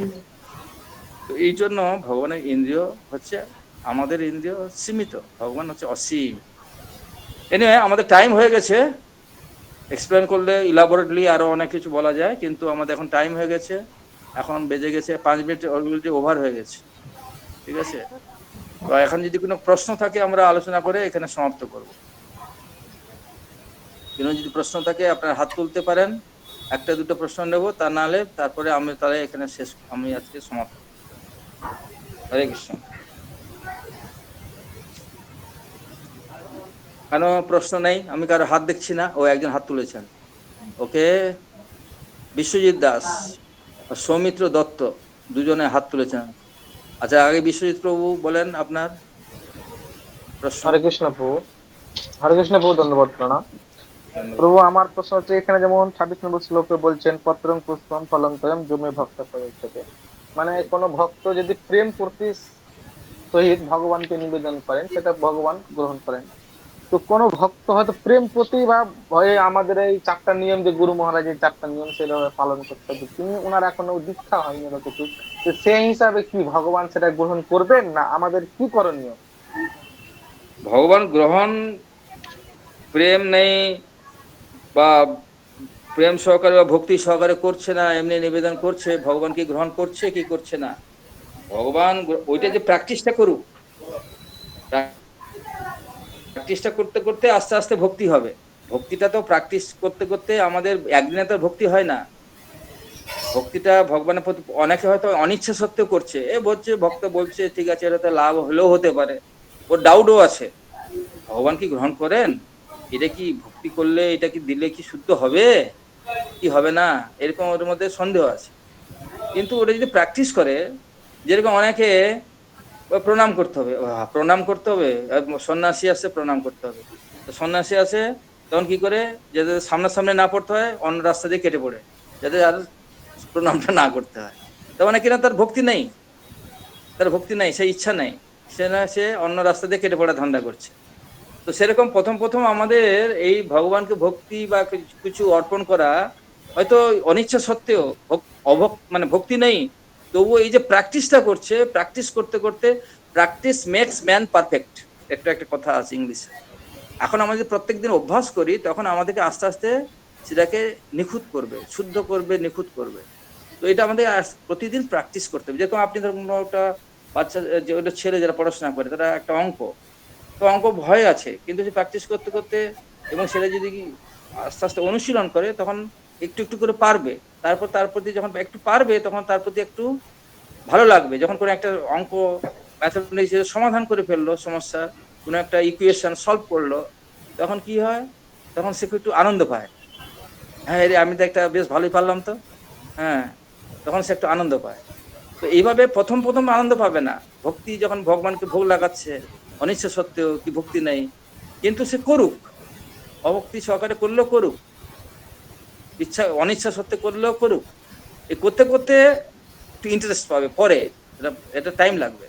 [SPEAKER 1] তো এই জন্য ভগবানের ইন্দ্রিয় হচ্ছে, আমাদের ইন্দ্রিয় সীমিত, ভগবান হচ্ছে অসীম। এনিওয়ে আমাদের টাইম হয়ে গেছে, এক্সপ্লেন করলে ইলাবোরেটলি আরো অনেক কিছু বলা যায়, কিন্তু আমাদের এখন টাইম হয়ে গেছে, এখন বেজে গেছে 5 মিনিট অলরেডি ওভার হয়ে গেছে, ঠিক আছে? তো এখন যদি কোনো প্রশ্ন থাকে আমরা আলোচনা করে এখানে সমাপ্ত করব। কোনো যদি প্রশ্ন থাকে আপনারা হাত তুলতে পারেন, একটা দুটো প্রশ্ন নেব, তা নাহলে তারপরে আমি তাহলে এখানে আমি আজকে সমাপ্ত। হরে কৃষ্ণ। কেন প্রশ্ন নেই? আমি কারো হাত দেখছি না। ও একজন হাত তুলেছেন, ওকে, বিশ্বজিৎ দাস আর সৌমিত্র দত্ত দুজনে হাত তুলেছেন। আচ্ছা, আগে বিশ্বজিৎ প্রভু বলেন আপনার প্রশ্ন।
[SPEAKER 2] হরে কৃষ্ণ প্রভু, হরে কৃষ্ণ প্রভু, ধন্যবাদ প্রণাম। প্রভু আমার প্রশ্ন হচ্ছে, এখানে যেমন 26 নম্বর শ্লোকে বলছেন পত্রং পুষ্পম ফলং তোয়ং জমে ভক্ত প্রয়োজতে, মানে কোন ভক্ত যদি প্রেম প্রতি সহিত ভগবানকে নিবেদন করেন সেটা ভগবান গ্রহণ করেন। তো কোন ভক্ত হয়তো প্রেম প্রতি বা ভয়ে আমাদের এই 4টা নিয়ম, যে গুরু মহারাজের 4টা নিয়ম সেভাবে পালন করতে হবে, তিনি ওনার এখনো দীক্ষা হয়নি বা কিছু, তো সেই হিসাবে কি ভগবান সেটা গ্রহণ করবেন, না আমাদের কি করণীয়?
[SPEAKER 1] ভগবান গ্রহণ, প্রেম নেই বা প্রেম সহকারে বা ভক্তি সহকারে করছে না, এমনি নিবেদন করছে, ভগবান কি গ্রহণ করছে কি করছে না? ভগবান ওইটা যে প্র্যাকটিসটা করুক, প্র্যাকটিসটা করতে করতে আস্তে আস্তে ভক্তি হবে। ভক্তিটা তো প্র্যাকটিস করতে করতে আমাদের একদিনে তো ভক্তি হয় না। ভক্তিটা ভগবানের প্রতি অনেকে হয়তো অনিচ্ছা সত্ত্বেও করছে, বলছে ভক্ত বলছে ঠিক আছে, এটা তো লাভ হলেও হতে পারে, ওর ডাউটও আছে। ভগবান কি গ্রহণ করেন? এটা কি ভক্তি করলে, এটা কি দিলে কি শুদ্ধ হবে কি হবে না, এরকম ওর মধ্যে সন্দেহ আছে। কিন্তু ওটা যদি প্র্যাকটিস করে, যেরকম অনেকে প্রণাম করতে হবে, প্রণাম করতে হবে, সন্ন্যাসী আছে প্রণাম করতে হবে, তো সন্ন্যাসী আছে তখন কি করে, যাতে সামনাসামনি না পড়তে হয় অন্য রাস্তা দিয়ে কেটে পড়ে, যাতে আর প্রণামটা না করতে হয়। তার মানে কিনা তার ভক্তি নেই, তার ভক্তি নেই, সেই ইচ্ছা নেই, সে অন্য রাস্তা দিয়ে কেটে পড়া ধান্দা করছে। তো সেরকম প্রথম প্রথম আমাদের এই ভগবানকে ভক্তি বা কিছু অর্পণ করা হয়তো অনিচ্ছা সত্ত্বেও, মানে ভক্তি নেই, তবুও এই যে প্র্যাকটিসটা করছে, প্র্যাকটিস করতে করতে, প্র্যাকটিস মেক্স ম্যান পারফেক্ট, একটা কথা আছে ইংলিশে। এখন আমাদের প্রত্যেকদিন অভ্যাস করি, তখন আমাদেরকে আস্তে আস্তে সেটাকে নিখুঁত করবে, শুদ্ধ করবে, নিখুঁত করবে। তো এটা আমাদের প্রতিদিন প্র্যাকটিস করতে হবে। যেরকম আপনি ধরুন একটা বাচ্চা, যে ওটা ছেলে যারা পড়াশোনা করে, তারা একটা অঙ্ক, তো অঙ্ক ভয় আছে, কিন্তু সে প্র্যাকটিস করতে করতে এবং সেটা যদি আস্তে আস্তে অনুশীলন করে, তখন একটু একটু করে পারবে। তারপর তার প্রতি যখন একটু পারবে, তখন তার প্রতি একটু ভালো লাগবে। যখন কোনো একটা অঙ্ক ম্যাথমেটিক্স সমাধান করে ফেললো, সমস্যা কোনো একটা ইকুয়েশন সলভ করলো, তখন কি হয়, তখন সে একটু আনন্দ পায়। হ্যাঁ রে, আমি তো একটা বেশ ভালোই পারলাম তো, হ্যাঁ, তখন সে একটু আনন্দ পায়। তো এইভাবে প্রথম প্রথম আনন্দ পাবে না। ভক্তি যখন ভগবানকে ভোগ লাগাচ্ছে, অনিচ্ছা সত্ত্বেও কি ভক্তি নেই, কিন্তু সে করুক, অভক্তি সহকারে করলেও করুক, ইচ্ছা অনিচ্ছা সত্ত্বে করলেও করুক, এই করতে করতে একটু ইন্টারেস্ট পাবে পরে। এটা টাইম লাগবে,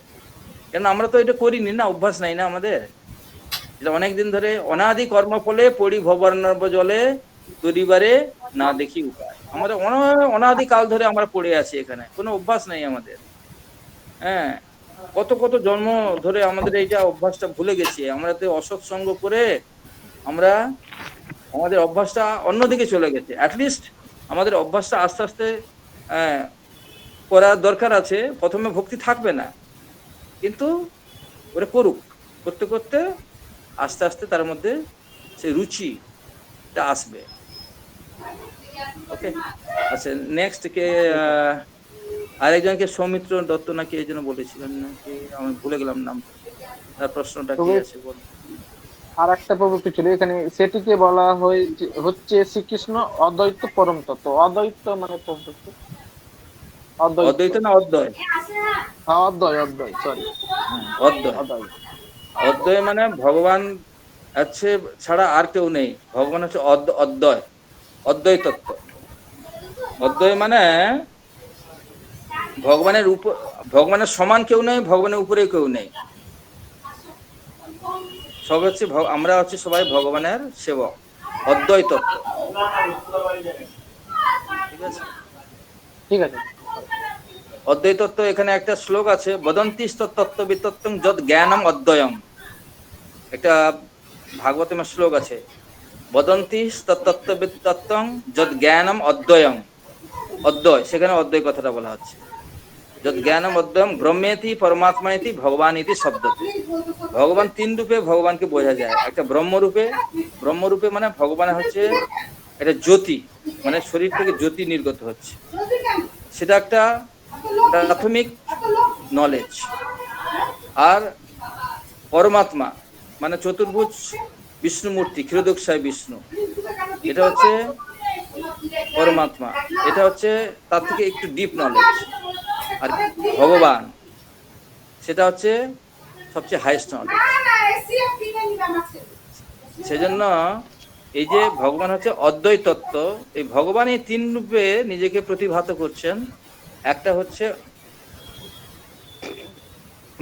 [SPEAKER 1] কেন আমরা তো এটা করিনি না, অভ্যাস নাই না আমাদের। এটা অনেকদিন ধরে অনাদি কর্মফলে পড়ি ভবার্ণব জলে, তরিবারে না দেখি উপায়। আমাদের অনাদি কাল ধরে আমরা পড়ে আছি এখানে, কোনো অভ্যাস নাই আমাদের। হ্যাঁ, কত কত জন্ম ধরে আমাদের এইটা অভ্যাসটা ভুলে গেছি। আমরা তো অসৎসঙ্গ করে আমরা আমাদের অভ্যাসটা অন্যদিকে চলে গেছে। অ্যাটলিস্ট আমাদের অভ্যাসটা আস্তে আস্তে করার দরকার আছে। প্রথমে ভক্তি থাকবে না, কিন্তু ওরা করুক, করতে করতে আস্তে আস্তে তার মধ্যে সেই রুচিটা আসবে। ওকে, আচ্ছা, নেক্সট কে আরেকজনকে সৌমিত্র দত্ত নাকি এই জন্য বলেছিলেন নাকি, আমি ভুলে গেলাম নাম। তার প্রশ্নটা কি আছে বল।
[SPEAKER 2] আর একটা প্রভৃতি ছিল এখানে, সেটিকে বলা হচ্ছে শ্রীকৃষ্ণ অদ্বৈত পরম তত্ত্ব। অদ্বৈত মানে প্রভৃতি,
[SPEAKER 1] অদ্বৈত না অদ্বয়?
[SPEAKER 2] অদ্বয়, অদ্বয়, সরি,
[SPEAKER 1] অদ্বয়, অদ্বয় মানে ভগবান আছে ছাড়া আর কেউ নেই। ভগবান হচ্ছে অদ্বয়, অদ্বয় তত্ত্ব। অদ্বয় মানে ভগবানের উপর, ভগবানের সমান কেউ নেই, ভগবানের উপরে কেউ নেই। সব হচ্ছে আমরা হচ্ছে সবাই ভগবানের সেবক, অদ্বয় তত্ত্ব। ঠিক আছে,
[SPEAKER 2] ঠিক আছে।
[SPEAKER 1] অদ্বৈত তত্ত্ব। এখানে একটা শ্লোক আছে, বদন্তি তত্ত্ব বিতত্ত্বং যদ জ্ঞানম অদ্বয়ম। একটা ভাগবতের শ্লোক আছে, বদন্তি তত্ত্ব বিতত্ত্বং যদ জ্ঞানম অদ্বয়ম। অদ্বয়, সেখানে অদ্বয় কথাটা বলা হচ্ছে। যদ জ্ঞানম অদ্বয়ম ব্রহ্মেতি পরমাত্মাইতি ভগবান ইতি শব্দতে। ভগবান তিন রূপে ভগবানকে বোঝা যায়। একটা ব্রহ্মরূপে, ব্রহ্মরূপে মানে ভগবান হচ্ছে একটা জ্যোতি, মানে শরীর থেকে জ্যোতি নির্গত হচ্ছে, সেটা একটা প্রাথমিক নলেজ। আর পরমাত্মা মানে চতুর্ভুজ বিষ্ণুমূর্তি, ক্ষীরোদকশায় বিষ্ণু, এটা হচ্ছে পরমাত্মা, এটা হচ্ছে তার থেকে একটু ডিপ নলেজ। আর ভগবান সেটা হচ্ছে সবচেয়ে হাইয়েস্ট নলেজ। সেজন্য এই যে ভগবান হচ্ছে অদ্বৈত তত্ত্ব, এই ভগবান এই তিন রূপে নিজেকে প্রতিভাত করছেন। একটা হচ্ছে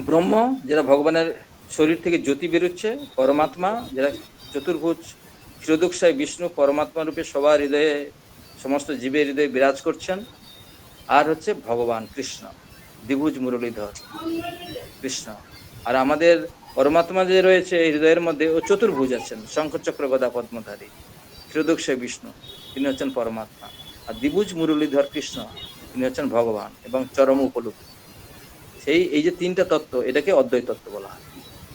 [SPEAKER 1] ব্রহ্ম, যেটা ভগবানের শরীর থেকে জ্যোতি বেরোচ্ছে, পরমাত্মা যেটা চতুর্ভুজ ক্ষীরোদকশায় বিষ্ণু পরমাত্মা রূপে সবার হৃদয়ে, সমস্ত জীবের হৃদয়ে বিরাজ করছেন। আর হচ্ছে ভগবান কৃষ্ণ, দ্বিভুজ মুরলীধর কৃষ্ণ। আর আমাদের পরমাত্মা যে রয়েছে এই হৃদয়ের মধ্যে, ও চতুর্ভুজ আছেন, শঙ্খচক্র গদা পদ্মধারী ক্ষীরোদকশায় বিষ্ণু, তিনি হচ্ছেন পরমাত্মা। আর দ্বিভুজ মুরলীধর কৃষ্ণ, তিনি হচ্ছেন ভগবান এবং চরম উপলব্ধি। সেই এই যে তিনটা তত্ত্ব, এটাকে অদ্বৈত তত্ত্ব বলা হয়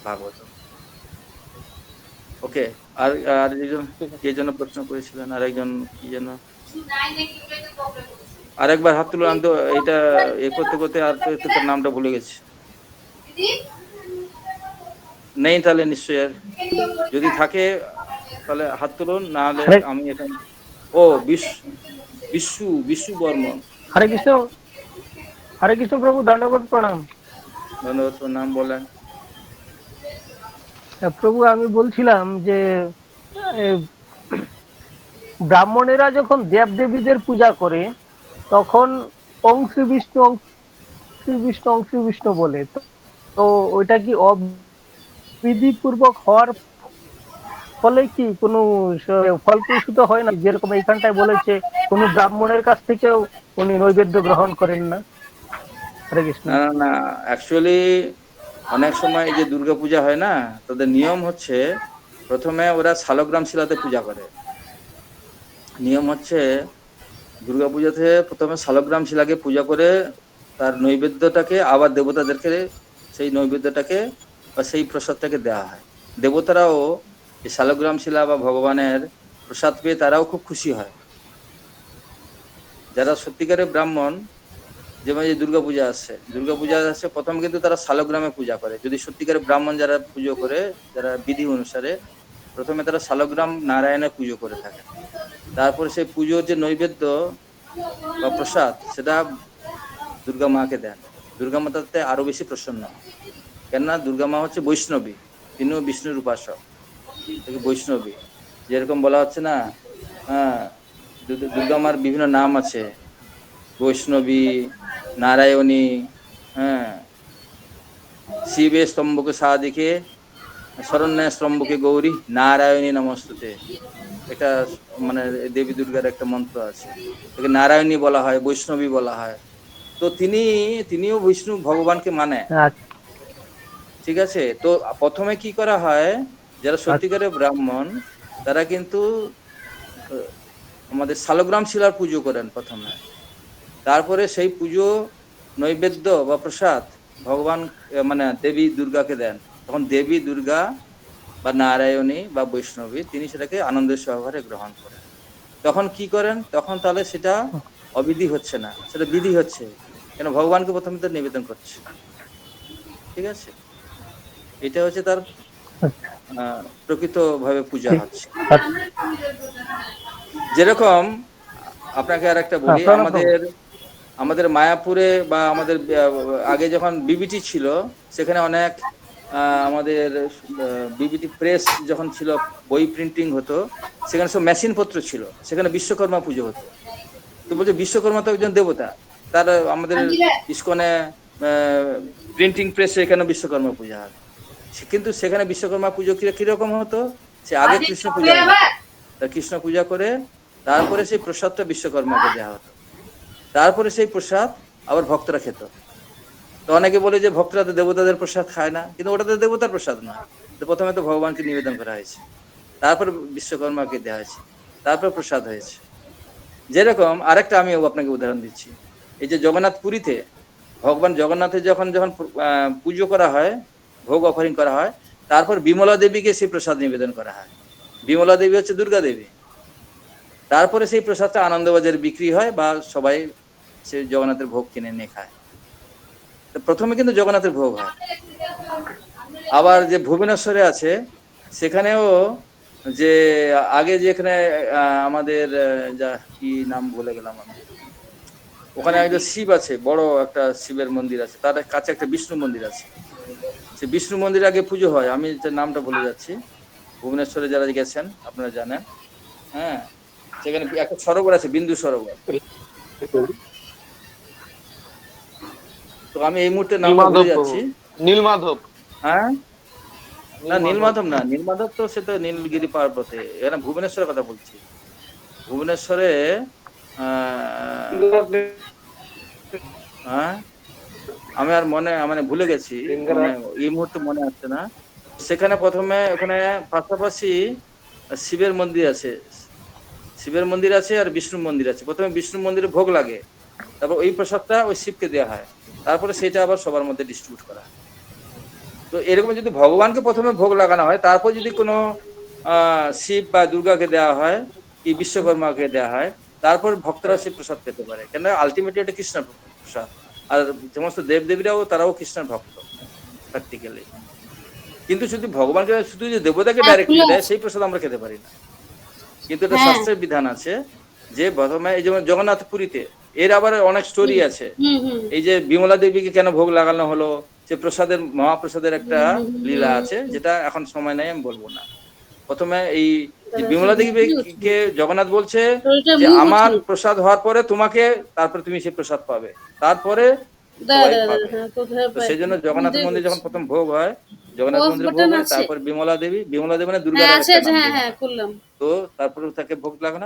[SPEAKER 1] ভাগবত। ওকে, আর আর যে জন্য প্রশ্ন করেছিলেন, আর একজন কি যেন, আরেকবার হাত তুলে আনতো, এটা এ করতে করতে আর তো তার নামটা ভুলে গেছি। নেই তাহলে নিশ্চয়ই, আর যদি থাকে তাহলে হাত তুলুন, না হলে আমি এখানে। ও বিশু বিশু বর্মন।
[SPEAKER 8] হরে কৃষ্ণ প্রভু, দণ্ডবোধ প্রণাম।
[SPEAKER 1] ধন্যবাদ, নাম বলেন।
[SPEAKER 8] প্রভু, আমি বলছিলাম যে ব্রাহ্মণেরা যখন দেব দেবীদের পূজা করে তখন অংশী বিষ্ণু বলে, তো ওইটা কি অবিধিপূর্বক হওয়ার ফলে কি কোনো ফলপ্রসূত হয় না? যেরকম এইখানটায় বলেছে কোনো ব্রাহ্মণের কাছ থেকেও উনি নৈবেদ্য গ্রহণ করেন না। হরে কৃষ্ণ।
[SPEAKER 1] না না না, অ্যাকচুয়ালি অনেক সময় এই যে দুর্গাপূজা হয় না, তাদের নিয়ম হচ্ছে প্রথমে ওরা শালগ্রাম শিলাতে পূজা করে। নিয়ম হচ্ছে দুর্গাপূজাতে প্রথমে শালগ্রাম শিলাকে পূজা করে তার নৈবেদ্যটাকে আবার দেবতাদেরকে সেই নৈবেদ্যটাকে বা সেই প্রসাদটাকে দেওয়া হয়। দেবতারাও এই শালগ্রাম শিলা বা ভগবানের প্রসাদ পেয়ে তারাও খুব খুশি হয়। যারা সত্যিকারের ব্রাহ্মণ, যেমন এই দুর্গাপূজা আসছে প্রথম কিন্তু তারা শালগ্রামে পূজা করে। যদি সত্যিকারের ব্রাহ্মণ যারা পুজো করে, যারা বিধি অনুসারে, প্রথমে তারা শালগ্রাম নারায়ণের পুজো করে থাকে। তারপরে সেই পুজোর যে নৈবেদ্য বা প্রসাদ, সেটা দুর্গা মাকে দেন। দুর্গা মা তাতে আরো বেশি প্রসন্ন হয়, কেননা দুর্গা মা হচ্ছে বৈষ্ণবী, তিনিও বিষ্ণুর উপাসক, বৈষ্ণবী। যেরকম বলা হচ্ছে না, হ্যাঁ, দুর্গা মার বিভিন্ন নাম আছে, বৈষ্ণবী, নারায়ণী, হ্যাঁ, শিবে স্তম্ভকে সাদিকে শরণ্যে স্তম্ভকে গৌরী নারায়ণী নমস্তুতে। একটা মানে দেবী দুর্গার একটা মন্ত্র আছে, একে নারায়ণী বলা হয়, বৈষ্ণবী বলা হয়। তো তিনিও বিষ্ণু ভগবানকে মানে, ঠিক আছে। তো প্রথমে কি করা হয়, যারা সত্যিকারের ব্রাহ্মণ তারা কিন্তু আমাদের শালগ্রাম শিলার পুজো করেন প্রথমে। তারপরে সেই পুজো নৈবেদ্য বা প্রসাদ ভগবান মানে দেবী দুর্গাকে দেন। তখন দেবী দুর্গা বা নারায়ণী বা বৈষ্ণবী তিনি সেটাকে আনন্দের সহকারে গ্রহণ করেন। তখন কি করেন, তখন তাহলে সেটা অবিধি হচ্ছে না, সেটা বিধি হচ্ছে, কেন ভগবানকে প্রথমে তো নিবেদন করছে, ঠিক আছে। এটা হচ্ছে তার প্রকৃত ভাবে পূজা হচ্ছে। যেরকম আপনাকে আর একটা বলি, আমাদের মায়াপুরে বা আমাদের আগে যখন বিবিটি ছিল, সেখানে অনেক আমাদের বিবিটি প্রেস যখন ছিল, বই প্রিন্টিং হতো, সেখানে সব মেশিন পত্র ছিল, সেখানে বিশ্বকর্মা পুজো হতো। তো বলছে বিশ্বকর্মা তো একজন দেবতা, তার আমাদের ইস্কনে প্রিন্টিং প্রেসে এখানে বিশ্বকর্মা পূজা হয়। কিন্তু সেখানে বিশ্বকর্মা পুজো কিরকম হতো, সে আগে কৃষ্ণ পূজা হতো, কৃষ্ণ পূজা করে তারপরে সেই প্রসাদটা বিশ্বকর্মাকে দেওয়া হতো, তারপরে সেই প্রসাদ আবার ভক্তরা খেত। তো অনেকে বলে যে ভক্তরা তো দেবতাদের প্রসাদ খায় না, কিন্তু ওটা তো দেবতার প্রসাদ নয়। তো প্রথমে তো ভগবানকে নিবেদন করা হয়েছে, তারপর বিশ্বকর্মাকে দেওয়া হয়েছে, তারপর প্রসাদ হয়েছে। যেরকম আরেকটা আমি আপনাকে উদাহরণ দিচ্ছি, এই যে জগন্নাথ পুরীতে ভগবান জগন্নাথের যখন পুজো করা হয়, ভোগ অফারিং করা হয়, তারপর বিমলা দেবীকে সেই প্রসাদ নিবেদন করা হয়। বিমলা দেবী হচ্ছে দুর্গা দেবী। তারপরে সেই প্রসাদটা আনন্দবাজারে বিক্রি হয় বা সবাই সে জগন্নাথের ভোগ কিনে নিয়ে খায়। প্রথমে কিন্তু জগন্নাথের ভোগ হয়। আবার যে ভুবনেশ্বরে আছে, সেখানেও যে আগে যেখানে আমাদের যা কি নাম বলে গেলাম আমি, ওখানে একটা শিব আছে, বড় একটা শিবের মন্দির আছে, তার কাছে একটা বিষ্ণু মন্দির আছে। সে বিষ্ণু মন্দির আগে পুজো হয়, আমি নামটা ভুলে যাচ্ছি। ভুবনেশ্বরে যারা গেছেন আপনারা জানেন, হ্যাঁ, সেখানে একটা সরোবর আছে, বিন্দু সরোবর। তো আমি এই মুহূর্তে নামটা ভুলে
[SPEAKER 2] নীলমাধব
[SPEAKER 1] যাচ্ছি।
[SPEAKER 2] নীলমাধব
[SPEAKER 1] হ্যাঁ, না
[SPEAKER 2] নীলমাধব।
[SPEAKER 1] নীলমাধব তো সে তো নীলগিরি পার্বতে। এখানে ভুবনেশ্বরের কথা বলছি। ভুবনেশ্বরে হ্যাঁ, আমি আর মানে ভুলে গেছি, মানে এই মুহূর্তে মনে আসছে না। সেখানে প্রথমে ওখানে পাশাপাশি শিবের মন্দির আছে, শিবের মন্দির আছে আর বিষ্ণু মন্দির আছে। প্রথমে বিষ্ণু মন্দিরে ভোগ লাগে, তারপর ওই প্রসাদটা ওই শিবকে দেওয়া হয়, তারপরে সেটা আবার সবার মধ্যে ডিস্ট্রিবিউট করা হয়। তো এরকম যদি ভগবানকে প্রথমে ভোগ লাগানো হয়, তারপর যদি কোনো শিব বা দুর্গাকে দেওয়া হয় কি বিশ্বকর্মাকে দেওয়া হয়, তারপর ভক্তরা সেই প্রসাদ পেতে পারে। কেন আলটিমেটলি এটা কৃষ্ণের প্রসাদ, আর সমস্ত দেবদেবীরাও তারাও কৃষ্ণের ভক্ত প্র্যাকটিক্যালি। কিন্তু শুধু ভগবানকে শুধু যে দেবতাকে ডাইরেক্টলি দেয় সেই প্রসাদ আমরা খেতে পারি না। কিন্তু এটা শাস্ত্রের বিধান আছে যে প্রথমে, এই যেমন জগন্নাথ পুরীতে, এর আবার অনেক স্টোরি আছে। এই যে বিমলা দেবীকে কেন ভোগ লাগানো হলো, সে প্রসাদের মহাপ্রসাদের একটা লীলা আছে, যেটা এখন সময় নেই, আমি বলবো না। প্রথমে এই যে বিমলা দেবীকে জগন্নাথ বলছে যে আমার প্রসাদ হওয়ার পরে তোমাকে, তারপরে তুমি সেই প্রসাদ পাবে, তারপরে সবাই পাবে। তো সেই জন্য জগন্নাথ মন্দির যখন প্রথম ভোগ হয়, জগন্নাথ মন্দিরে ভোগ হয়, তারপর বিমলা দেবী মানে দুর্গার আরেকটা নাম। তো তারপরে তাকে ভোগ লাগানো